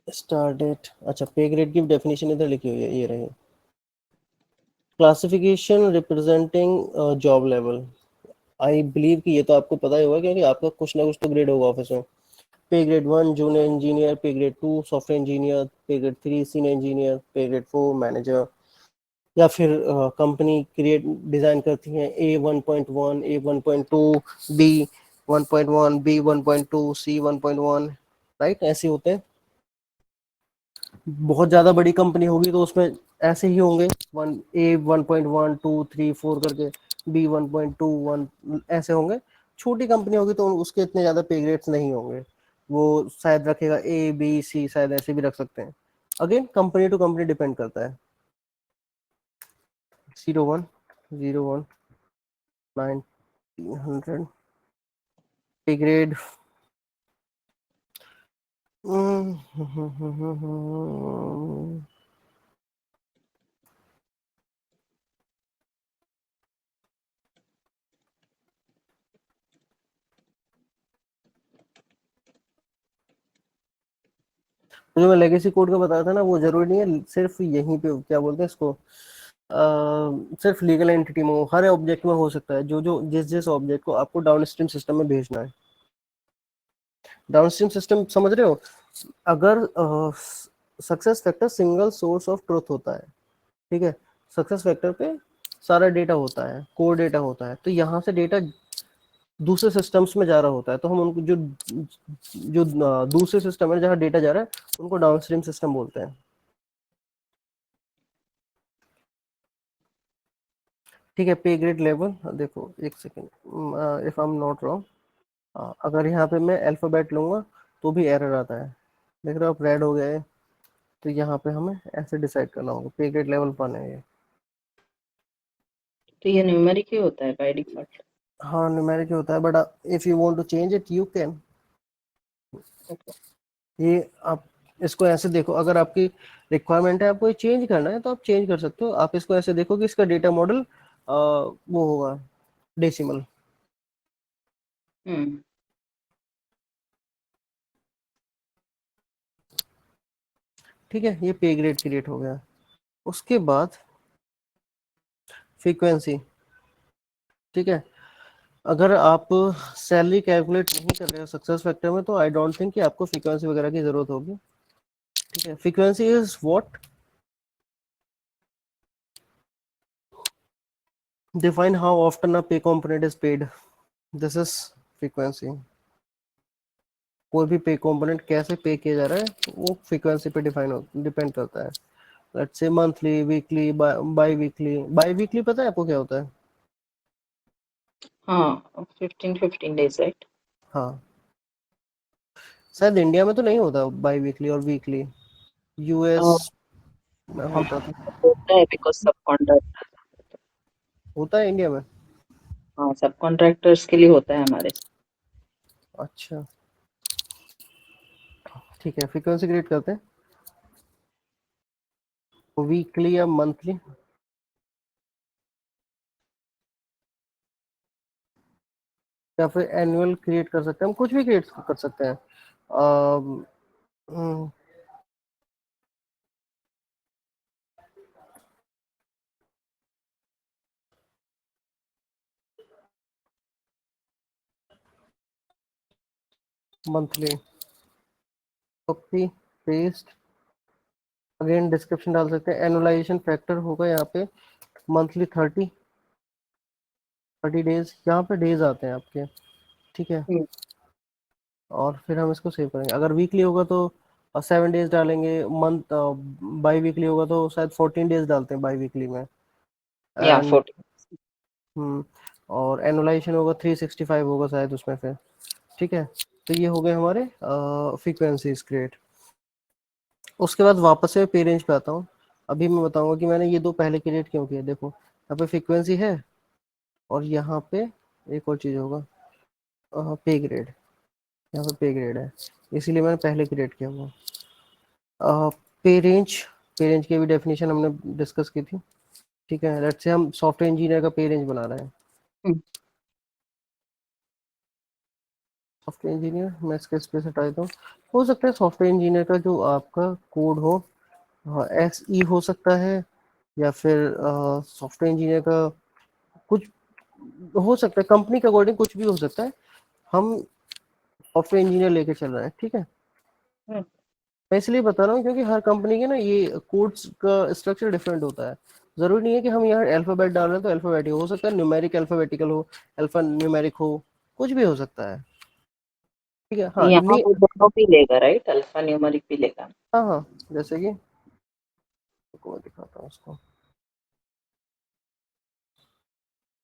स्टार्ट डेट। अच्छा, पे ग्रेड की डेफिनेशन इधर लिखी हुई है, ये रही। Classification representing job level, I believe कि ये तो आपको पता ही होगा क्योंकि आपका कुछ ना कुछ तो ग्रेड होगा ऑफिस में। पे ग्रेड 1 जूनियर इंजीनियर, पे ग्रेड 2 सॉफ्टवेयर इंजीनियर, पे ग्रेड 3 सीनियर इंजीनियर, पे ग्रेड 4 मैनेजर, या फिर कंपनी क्रिएट डिजाइन करती है A 1.1, A 1.2, B 1.1, B 1.2, C 1.1, right, ऐसे होते हैं। बहुत ज्यादा बड़ी कंपनी होगी तो उसमें ऐसे ही होंगे, A 1.1, 2, 3, 4 करके, B 1.2, 1 ऐसे होंगे। छोटी कंपनी होगी तो उसके इतने ज्यादा पे ग्रेड्स नहीं होंगे, वो शायद रखेगा A B C, शायद ऐसे भी रख सकते हैं। Again company to company depend करता है। 01, 01, 9, 300 पे ग्रेड। जो मैं लेगेसी कोड का बताया था ना, वो जरूरी नहीं है सिर्फ यहीं पे, क्या बोलते हैं इसको, सिर्फ लीगल एंटिटी में हो, हर ऑब्जेक्ट में हो सकता है। जो जो जिस जिस ऑब्जेक्ट को आपको डाउनस्ट्रीम सिस्टम में भेजना है, डाउनस्ट्रीम सिस्टम समझ रहे हो, अगर success factor single source of truth होता है, ठीक है, सक्सेस फैक्टर पे सारा डेटा होता है, कोर डेटा होता है, तो यहाँ से डेटा दूसरे सिस्टम्स में जा रहा होता है, तो हम उनको जो जो दूसरे सिस्टम है जहाँ डेटा जा रहा है उनको डाउनस्ट्रीम सिस्टम बोलते हैं, ठीक है। पे ग्रेड लेवल देखो, एक second, if I am not wrong, अगर यहाँ पे मैं अल्फाबेट लूंगा तो भी एरर आता है, देख रहे हो आप, रेड हो गया है। तो यहाँ पे हमें ऐसे डिसाइड करना होगा, पे ग्रेड लेवल 1 है ये। तो ये न्यूमेरिक ही होता है बाय डिफॉल्ट? हाँ, न्यूमेरिक होता है, but if you want to change it you can. ये आप इसको ऐसे देखो, अगर आपकी रिक्वायरमेंट है, आपको ये चेंज करना है तो आप चेंज कर सकते हो। आप इसको ऐसे देखो कि इसका डेटा मॉडल वो होगा डेसिमल, हम्म। ठीक है। ये पे ग्रेड क्रिएट हो गया। उसके बाद फ्रीक्वेंसी, ठीक है। अगर आप सैलरी कैलकुलेट नहीं कर रहे हो सक्सेस फैक्टर में, तो आई डोंट थिंक कि आपको फ्रीक्वेंसी वगैरह की जरूरत होगी, ठीक है। Frequency is what define how often a pay component is paid, this is frequency। कोई भी पे component कैसे पे किया जा रहा है वो फ्रीक्वेंसी पे डिपेंड करता है। Let's say monthly, weekly, by weekly. By weekly पता है आपको क्या होता है? हाँ, 15 days राइट। हाँ, शायद इंडिया में तो नहीं होता बाई वीकली और वीकली, यूएस में होता था। होता है बिकॉज सब कॉन्ट्रैक्ट, होता है इंडिया में? हाँ सब कॉन्ट्रैक्टर्स के लिए होता है हमारे। अच्छा, ठीक है, फ्रीक्वेंसी क्रिएट करते हैं, वीकली या मंथली, या फिर एनुअल क्रिएट कर सकते हैं, हम कुछ भी क्रिएट कर सकते हैं। Monthly, copy paste, again description डाल सकते हैं, एनुअलाइजेशन फैक्टर होगा यहाँ पे मंथली 30 डेज, यहाँ पे डेज आते हैं आपके, ठीक है। हम्म, और फिर हम इसको सेव करेंगे। अगर वीकली होगा तो 7 डेज डालेंगे, मंथ बाई वीकली होगा तो शायद 14 डेज डालते हैं बाई वीकली में, या एंड 40। और एनुअलाइजेशन होगा 365 होगा शायद उसमें फिर, ठीक है। तो ये हो गए हमारे फ्रीक्वेंसीज क्रिएट। उसके बाद वापस से पे रेंज पे आता हूँ। अभी मैं बताऊंगा कि मैंने ये दो पहले क्रिएट क्यों किए। देखो यहाँ पे फ्रीक्वेंसी है, और यहाँ पे एक और चीज होगा, पे ग्रेड, यहाँ पे पे ग्रेड है, इसीलिए मैंने पहले क्रिएट किया हुआ। पे रेंज, पे रेंज की भी डेफिनेशन हमने डिस्कस की थी, ठीक है। लेट्स से हम सॉफ्टवेयर इंजीनियर का पे रेंज बना रहे हैं। हम्म, सॉफ्टवेयर इंजीनियर, मैं इसके स्पेस हटा देता हूँ। हो सकता है सॉफ्टवेयर इंजीनियर का जो आपका कोड हो, एस ई हो सकता है, या फिर सॉफ्टवेयर इंजीनियर का कुछ हो सकता है, कंपनी के अकॉर्डिंग कुछ भी हो सकता है। हम सॉफ्टवेयर इंजीनियर लेके चल रहे हैं, ठीक है। हम्म। मैं इसलिए बता रहा हूँ क्योंकि हर कंपनी के ना ये कोड्स का स्ट्रक्चर डिफरेंट होता है। जरूरी नहीं है कि हम यहाँ अल्फाबेट डाल रहे हैं तो अल्फाबेटिक हो सकता है, न्यूमेरिक अल्फाबेटिकल हो, अल्फा न्यूमेरिक हो, कुछ भी हो सकता है, ठीक है। हाँ यहाँ नहीं, वो दोनों भी लेगा, राइट? अल्फा न्यूमेरिक भी लेगा। हाँ हाँ, जैसे कि को मैं दिखाता हूँ उसको,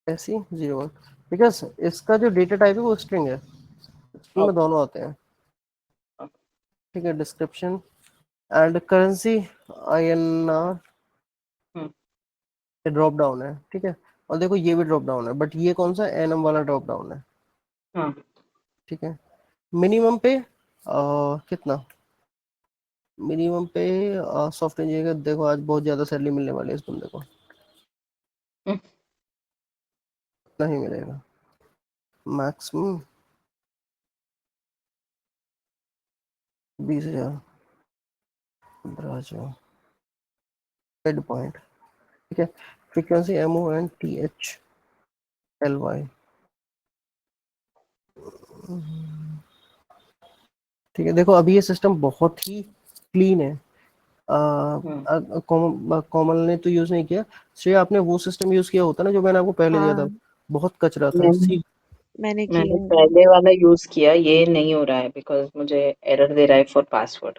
ऐसी 01, बिकॉज इसका जो डेटा टाइप है वो स्ट्रिंग है, स्ट्रिंग में ओके। दोनों आते हैं, ठीक है। Description and currency I N R, hmm, ये ड्रॉप डाउन है, ठीक है। और देखो ये भी ड्रॉप डाउन है, बट ये कौन सा एन एम वाला ड्रॉप डाउन है, हाँ। ठीक है। मिनिमम पे कितना, मिनिमम पे सॉफ्टवेयर इंजीनियर का देखो आज बहुत ज्यादा सैलरी मिलने वाली है इस बंदे को, हम्म, नहीं मिलेगा। मैक्सिमम 20,000, 15,000, मिड पॉइंट, ठीक है। फ्रीक्वेंसी MONTHLY, ठीक है। देखो अभी ये सिस्टम बहुत ही क्लीन है। हम्म। कॉमल ने तो यूज नहीं किया, श्रेया आपने वो सिस्टम यूज किया होता ना जो मैंने आपको पहले दिया था, हाँ, बहुत कचरा था मैंने सी। मैंने मैंने किया है। पहले वाला यूज किया, ये नहीं हो रहा है बिकॉज मुझे एरर दे रहा है फॉर पासवर्ड।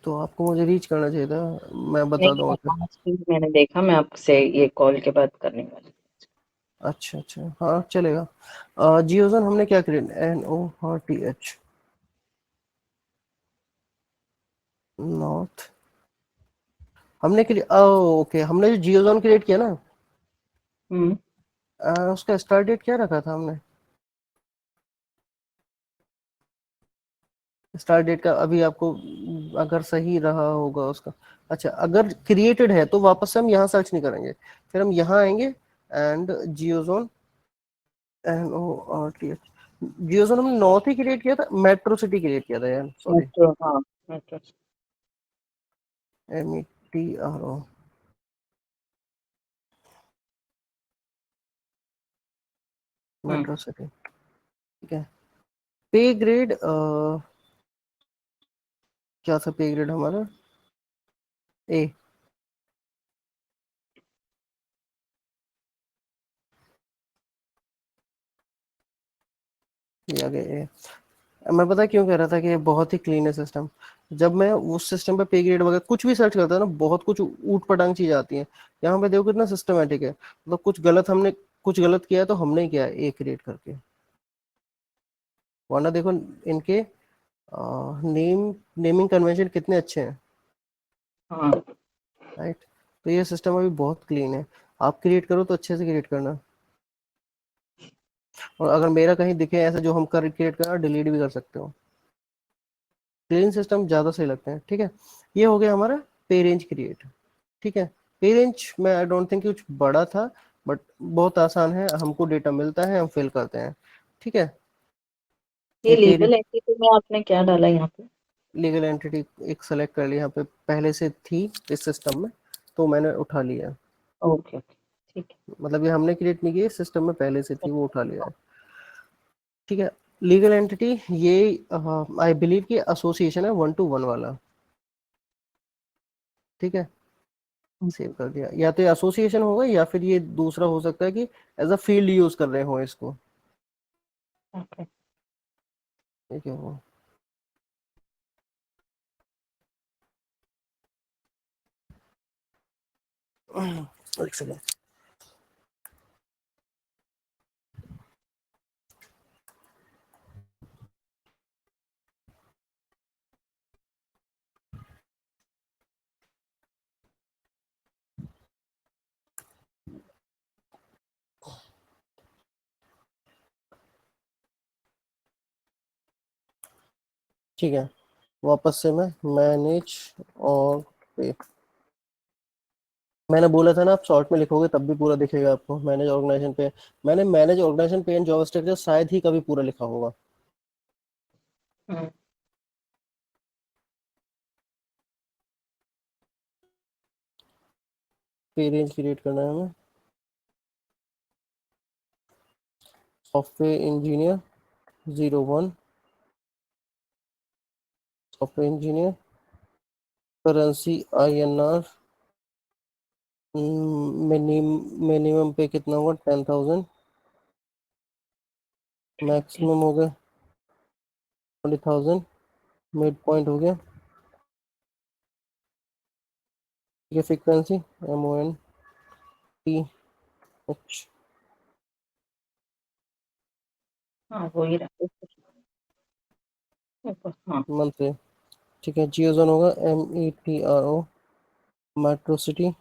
तो आपको मुझे रीच करना चाहिए था, मैं बता नहीं, दूंगा। लास्ट वीक मैंने देखा, मैं आपसे ये कॉल के बाद करने वाली। अच्छा अच्छा, हाँ चलेगा। जियोजन हमने क्या क्रिएट, NORTH, नॉर्थ, हमने क्रिएट, ओके, हमने जो जियोजोन क्रिएट किया ना, हम्म। उसका स्टार्ट डेट क्या रखा था हमने, स्टार्ट डेट का अभी आपको अगर सही रहा होगा उसका, अच्छा अगर क्रिएटेड है तो वापस से हम यहाँ सर्च नहीं करेंगे, फिर हम यहाँ आएंगे एंड जियोजोन, NORTH, जियोजोन हमने नॉर्थ ही क्रिएट किया था, मेट्रो सिटी क्रिएट किया था यार, सॉरी, मेट्रो, हाँ। मेट्रो। METRO, हम्म। मेट्रो सिटी, ठीक है। पे ग्रेड क्या था पे ग्रेड हमारा, ए, ये आ गया ए। मैं पता क्यों कह रहा था कि ये बहुत ही क्लीन है सिस्टम। जब मैं उस सिस्टम पे पे ग्रेड वगैरह कुछ भी सर्च करता है ना, बहुत कुछ ऊट पटांग चीज आती है। यहाँ पे देखो कितना सिस्टमेटिक है, मतलब कुछ गलत किया है तो हमने ही किया है ए क्रिएट करके, वरना देखो इनके नेमिंग कन्वेंशन कितने अच्छे हैं, हाँ। राइट। तो ये सिस्टम अभी बहुत क्लीन है। आप क्रिएट करो तो अच्छे से क्रिएट करना, और अगर मेरा कहीं दिखे ऐसा जो हम कर क्रिएट करना, डिलीट भी कर सकते हो, क्लीन सिस्टम ज़्यादा सही लगते हैं। ठीक है, ये हो गया हमारा पे रेंज क्रिएट। ठीक है, पे रेंज में आई डोंट थिंक कुछ बड़ा था, बट बहुत आसान है, हमको डेटा मिलता है, हम फिल करते हैं। ठीक है, ये लीगल एंटिटी में आपने क्या डाला यहाँ पे? लीगल एंटिटी एक सेलेक्ट कर लिया, यहाँ पे पहले से थी इस सिस्टम में, तो मैंने उठा लिया। ओके ओके, ठीक है। मतलब ये हमने क्रिएट नहीं की, सिस्टम में पहले से थी, वो उठा लिया है। ठीक है, लीगल एंटिटी ये आई बिलीव कि एसोसिएशन है 1 to 1 वाला। ठीक है, सेव कर दिया। या तो एसोसिएशन होगा या फिर ये दूसरा हो सकता है कि एज अ फील्ड यूज कर रहे हो इसको। ओके। ठीक है, वो एक सेकंड। ठीक है, वापस से मैं मैनेज और पे, मैंने बोला था ना आप शॉर्ट में लिखोगे तब भी पूरा दिखेगा आपको। मैनेज ऑर्गेनाइजेशन पे, मैंने मैनेज ऑर्गेनाइजेशन पे एंड जॉब स्ट्रक्चर शायद ही कभी पूरा लिखा होगा। हम्म, पे रेंज क्रिएट करना है हमें। Software engineer 01, software engineer, currency INR, minimum पे कितना होगा 10,000, मैक्सिमम हो गया 20,000, मिड पॉइंट हो गया। ये फ्रीक्वेंसी MONTH हाँ वही रहा। हाँ। मंथ है। ठीक है, जियो जोन होगा METRO, metro city,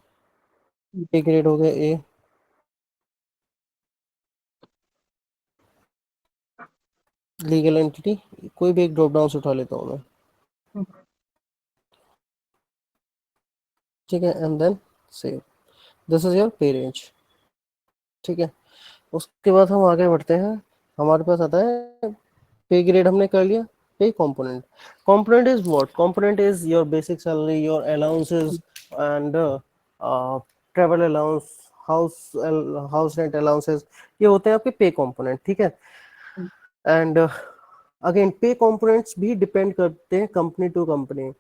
A grade हो गया A। लीगल एंटिटी कोई भी एक ड्रॉप डाउन से उठा लेता हूँ मैं। हम्म, ठीक है, and then save, this is your pay range. ठीक है, उसके बाद हम आगे बढ़ते हैं। हमारे पास आता है पे ग्रेड, हमने कर लिया। पे component, component is what, component is your basic salary, your allowances and travel allowance, house house rent allowances, ये होते हैं आपके पे कंपोनेंट। ठीक है, एंड अगेन पे कंपोनेंट्स भी डिपेंड करते हैं कंपनी टू कंपनी।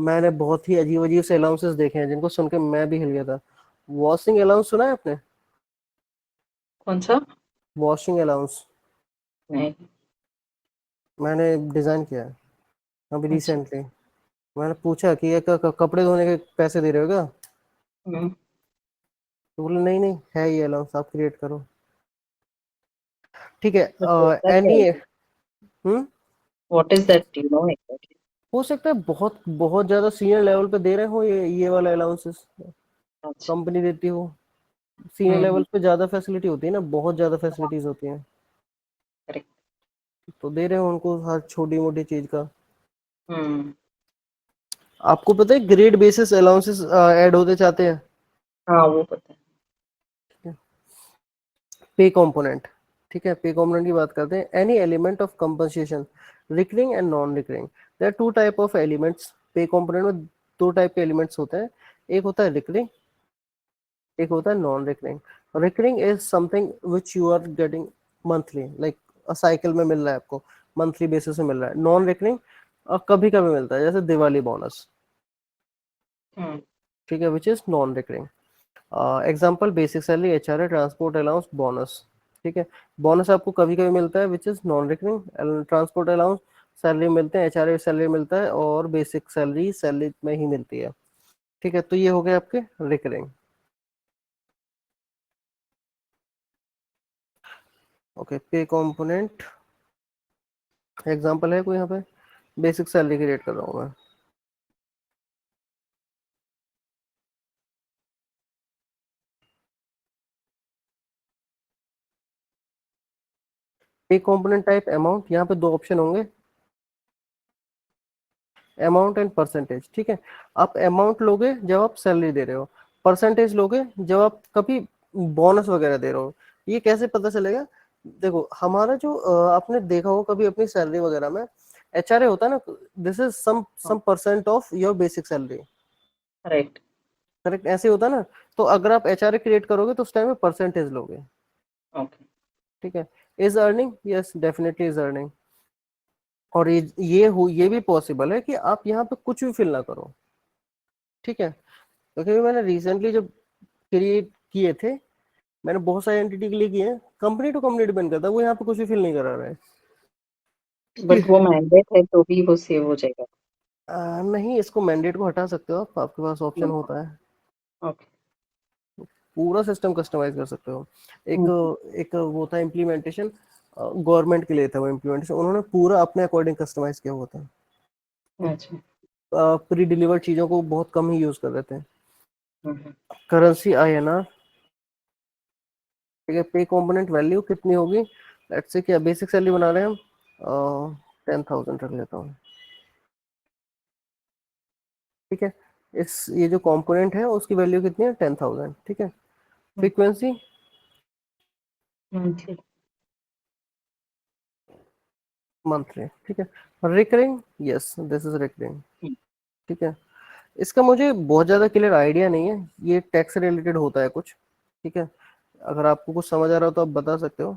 मैंने बहुत ही अजीब अजीब से अलाउंसेस देखे हैं जिनको सुन के मैं भी हिल गया था। वॉशिंग अलाउंस सुना है आपने? कौन सा? वॉशिंग अलाउंस नहीं। मैंने डिजाइन किया है अभी अच्छा। रिसेंटली। मैंने पूछा कि ये कपड़े धोने के पैसे दे रहे हो क्या? हम्म, तो बोले नहीं नहीं, है ये अलाउंस, आप क्रिएट करो। ठीक है, बट होता क्या एनी, है? Hmm, what is that, you know exactly? हो सकता है बहुत बहुत ज्यादा सीनियर लेवल पे दे रहे हो ये वाला अलाउंसेस, अच्छा। कंपनी देती हो। सीनियर लेवल पे ज्यादा फैसिलिटी होती है ना, बहुत ज्यादा फैसिलिटीज होती हैं, करेक्ट। तो दे रहे हो उनको हर छोटी मोटी चीज का। हम्म। आपको पता है ग्रेड बेसिस अलाउंसेस ऐड होते जाते हैं। हाँ वो पता है। पे कंपोनेंट, ठीक है, पे कंपोनेंट की बात करते हैं। Any element of compensation, recurring and non recurring, there are two type of elements. Pay component में दो टाइप के एलिमेंट्स होते हैं, एक होता है रिकरिंग, एक होता है non recurring. Recurring is something which you are getting monthly, like cycle में मिल रहा है आपको, मंथली बेसिस में मिल रहा है। नॉन रिकरिंग कभी कभी मिलता है, जैसे दिवाली बोनस। हम्म। ठीक है, which is non recurring. Example basic salary, HRA, transport allowance, bonus. ठीक है, बोनस आपको कभी कभी मिलता है which is non recurring, transport allowance salary मिलते हैं, HRA सैलरी मिलता है, और बेसिक सैलरी सैलरी में ही मिलती है। ठीक है, तो ये हो गए आपके रिकरिंग। ओके, पे कंपोनेंट एग्जाम्पल है कोई यहाँ पे? बेसिक सैलरी की रेट कर रहा हूँ मैं। पे कंपोनेंट टाइप अमाउंट, यहाँ पे दो ऑप्शन होंगे, अमाउंट एंड परसेंटेज, ठीक है। आप अमाउंट लोगे जब आप सैलरी दे रहे हो, परसेंटेज लोगे जब आप कभी बोनस वगैरह दे रहे हो। ये कैसे पता चलेगा? देखो हमारा जो आपने देखा हो कभी अपनी सैलरी वगैरह में एचआरए होता है ना, this is some percent of your basic salary, right. Correct? ऐसे होता है ना। तो अगर आप एचआरए क्रिएट करोगे तो उस टाइम में परसेंटेज लोगे, ओके। ठीक है। Is earning, yes definitely is earning. और ये भी पॉसिबल है कि आप यहाँ पे कुछ भी फिल ना करो, ठीक है। क्योंकि मैंने रिसेंटली जब क्रिएट किए थे, मैंने बहुत सारे एंटिटी के लिए किए हैं, कंपनी टू कंपनी डिपेंड करता है, वो यहाँ पे कुछ भी फिल नहीं करा रहा है। बट वो मैंडेट है तो भी वो सेव हो जाएगा? नहीं, इसको मैंडेट को हटा सकते हो आप, आपके पास ऑप्शन होता है, ओके। पूरा सिस्टम कस्टमाइज कर सकते हो। एक हम्म, एक वो था इम्प्लीमेंटेशन, गवर्नमेंट के लिए था वो इम्प्लीमेंटेशन, उन्होंने पूरा अपने अकॉर्डिंग कस्टमाइज किया हुआ था। अच्छा। प्री डिलीवर्ड चीजों को बहुत कम ही यूज कर रहे थे। हम्म, करेंसी INR, ठीक है। पे कंपोनेंट वैल्यू कितनी होगी? लेट्स से क्या बेसिक सैलरी बना रहे हैं हम, 10,000 रख लेता हूँ, ठीक है। इस ये जो कंपोनेंट है उसकी वैल्यू कितनी है? 10,000, ठीक है। फ्रीक्वेंसी ठीक। मंथली, ठीक है। Recurring, yes this is recurring, hmm, ठीक है। इसका मुझे बहुत ज़्यादा क्लियर आइडिया नहीं है, ये टैक्स रिलेटेड होता है कुछ, ठीक है। अगर आपको कुछ समझ आ रहा हो तो आप बता सकते हो,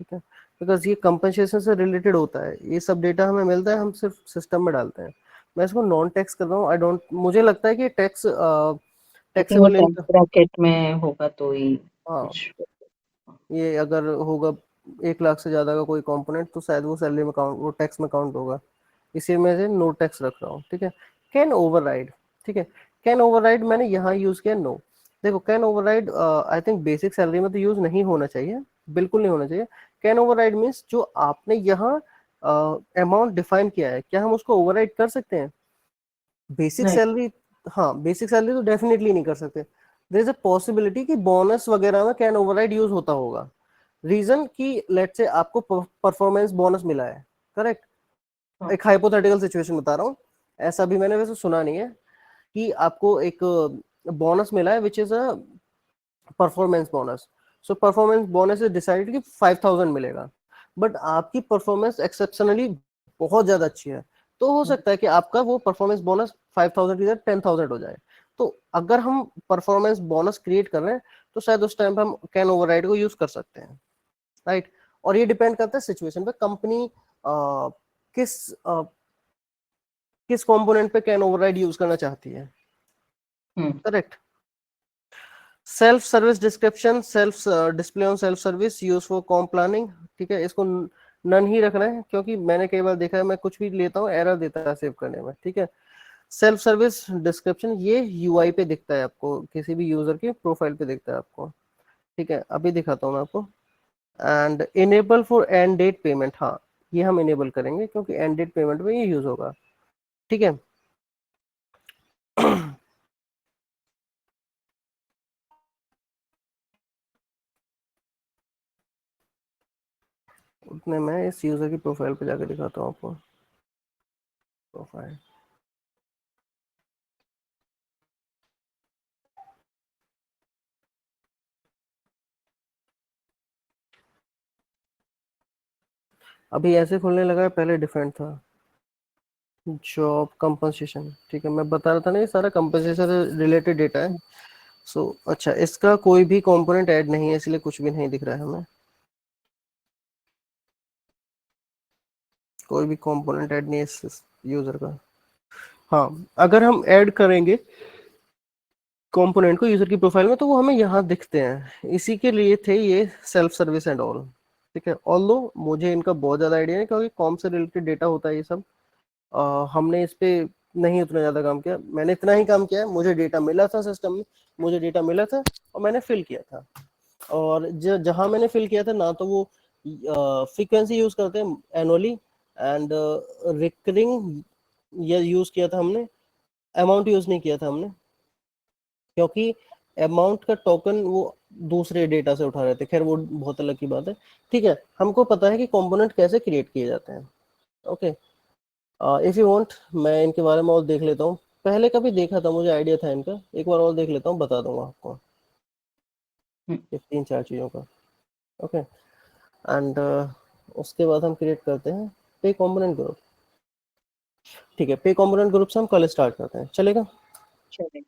ठीक है। बिकॉज ये कंपनसेशन से रिलेटेड होता है, ये सब डेटा हमें मिलता है, हम सिर्फ सिस्टम में डालते हैं। मैं इसको नॉन टैक्स कर रहा हूँ, आई डोंट, मुझे लगता है कि टैक्स आई थिंक वो टैक्सेबल टैक्स इनकम, ब्रैकेट में होगा तो ही हाँ। कुछ। ये अगर होगा 1 लाख से ज़्यादा का कोई कंपोनेंट तो शायद वो सैलरी में काउंट, वो टैक्स में काउंट होगा, इसी में से नो टैक्स रख रहा हूँ, ठीक है। कैन ओवरराइड, ठीक है। कैन ओवरराइड मैंने यहाँ यूज किया नो। देखो can override I think basic salary में तो यूज नहीं होना चाहिए, बिल्कुल नहीं होना चाहिए। कैन ओवरराइड मीन्स जो आपने यहाँ अमाउंट डिफाइन किया है, क्या हम उसको ओवरराइड कर सकते हैं? बेसिक नहीं। सैलरी, हाँ बेसिक सैलरी तो डेफिनेटली नहीं कर सकते। देयर इज अ पॉसिबिलिटी कि बोनस वगैरह में कैन ओवरराइड यूज होता होगा। रीजन कि लेट्स से आपको परफॉर्मेंस बोनस मिला है, करेक्ट। हाँ। एक हाइपोथेटिकल सिचुएशन बता रहा हूँ, ऐसा भी मैंने वैसे सुना नहीं है, कि आपको एक बोनस मिला है which is a performance bonus. So performance bonus is decided कि 5,000 मिलेगा, बट आपकी परफॉर्मेंस एक्सेप्शनली बहुत ज्यादा अच्छी है, तो हो सकता है कि आपका वो परफॉर्मेंस बोनस 5,000 की जगह 10,000 हो जाए। तो अगर हम परफॉर्मेंस बोनस क्रिएट कर रहे हैं तो शायद उस टाइम पे हम कैन ओवरराइड को यूज कर सकते हैं, राइट। और ये डिपेंड करता है सिचुएशन पे, कंपनी किस किस कंपोनेंट पे कैन ओवरराइड यूज करना चाहती है, hmm. Correct. Self service description, self display on self service use for comp planning, ठीक है। इसको नन ही रखना है, क्योंकि मैंने कई बार देखा है मैं कुछ भी लेता हूँ एरर देता है सेव करने में, ठीक है। सेल्फ सर्विस डिस्क्रिप्शन ये यूआई पे दिखता है आपको, किसी भी यूजर के प्रोफाइल पे दिखता है आपको, ठीक है। अभी दिखाता हूँ मैं आपको। And enable for end date payment, हाँ ये हम इनेबल करेंगे क्योंकि एंड डेट पेमेंट में ये यूज होगा, ठीक है। उतने मैं इस यूजर की प्रोफाइल पे जाकर दिखाता हूँ आपको, प्रोफाइल। अभी ऐसे खुलने लगा है, पहले डिफरेंट था। जॉब कंपनसेशन, ठीक है, मैं बता रहा था ना ये सारा कंपनसेशन रिलेटेड डेटा है। सो अच्छा, इसका कोई भी कंपोनेंट ऐड नहीं है, इसलिए कुछ भी नहीं दिख रहा है हमें, कोई भी कंपोनेंट ऐड नहीं है इस यूजर का। हाँ, अगर हम ऐड करेंगे कंपोनेंट को यूजर की प्रोफाइल में तो वो हमें यहाँ दिखते हैं, इसी के लिए थे ये सेल्फ सर्विस एंड ऑल, ठीक है। ऑल्दो मुझे इनका बहुत ज्यादा आइडिया है क्योंकि कॉम से रिलेटेड डेटा होता है ये सब। हमने इस पे नहीं उतना ज्यादा काम किया, मैंने इतना ही काम किया है, मुझे डेटा मिला था सिस्टम में, मुझे डेटा मिला था और मैंने फिल किया था। और जहां मैंने फिल किया था ना तो वो फ्रीक्वेंसी यूज करते हैं एनुअली, एंड रिकरिंग ये यूज किया था हमने, अमाउंट यूज नहीं किया था हमने, क्योंकि अमाउंट का टोकन वो दूसरे डेटा से उठा रहे थे, खैर वो बहुत अलग की बात है, ठीक है। हमको पता है कि कंपोनेंट कैसे क्रिएट किए जाते हैं, ओके। इफ यू वांट मैं इनके बारे में और देख लेता हूँ, पहले कभी देखा था, मुझे आइडिया था इनका, एक बार और देख लेता हूँ, बता दूंगा आपको ये 3-4 चीज़ों का। ओके एंड उसके बाद हम क्रिएट करते हैं पे कॉम्पोनेंट ग्रुप। ठीक है, पे कॉम्पोनेंट ग्रुप से हम कल स्टार्ट करते हैं, चलेगा? चलेगा।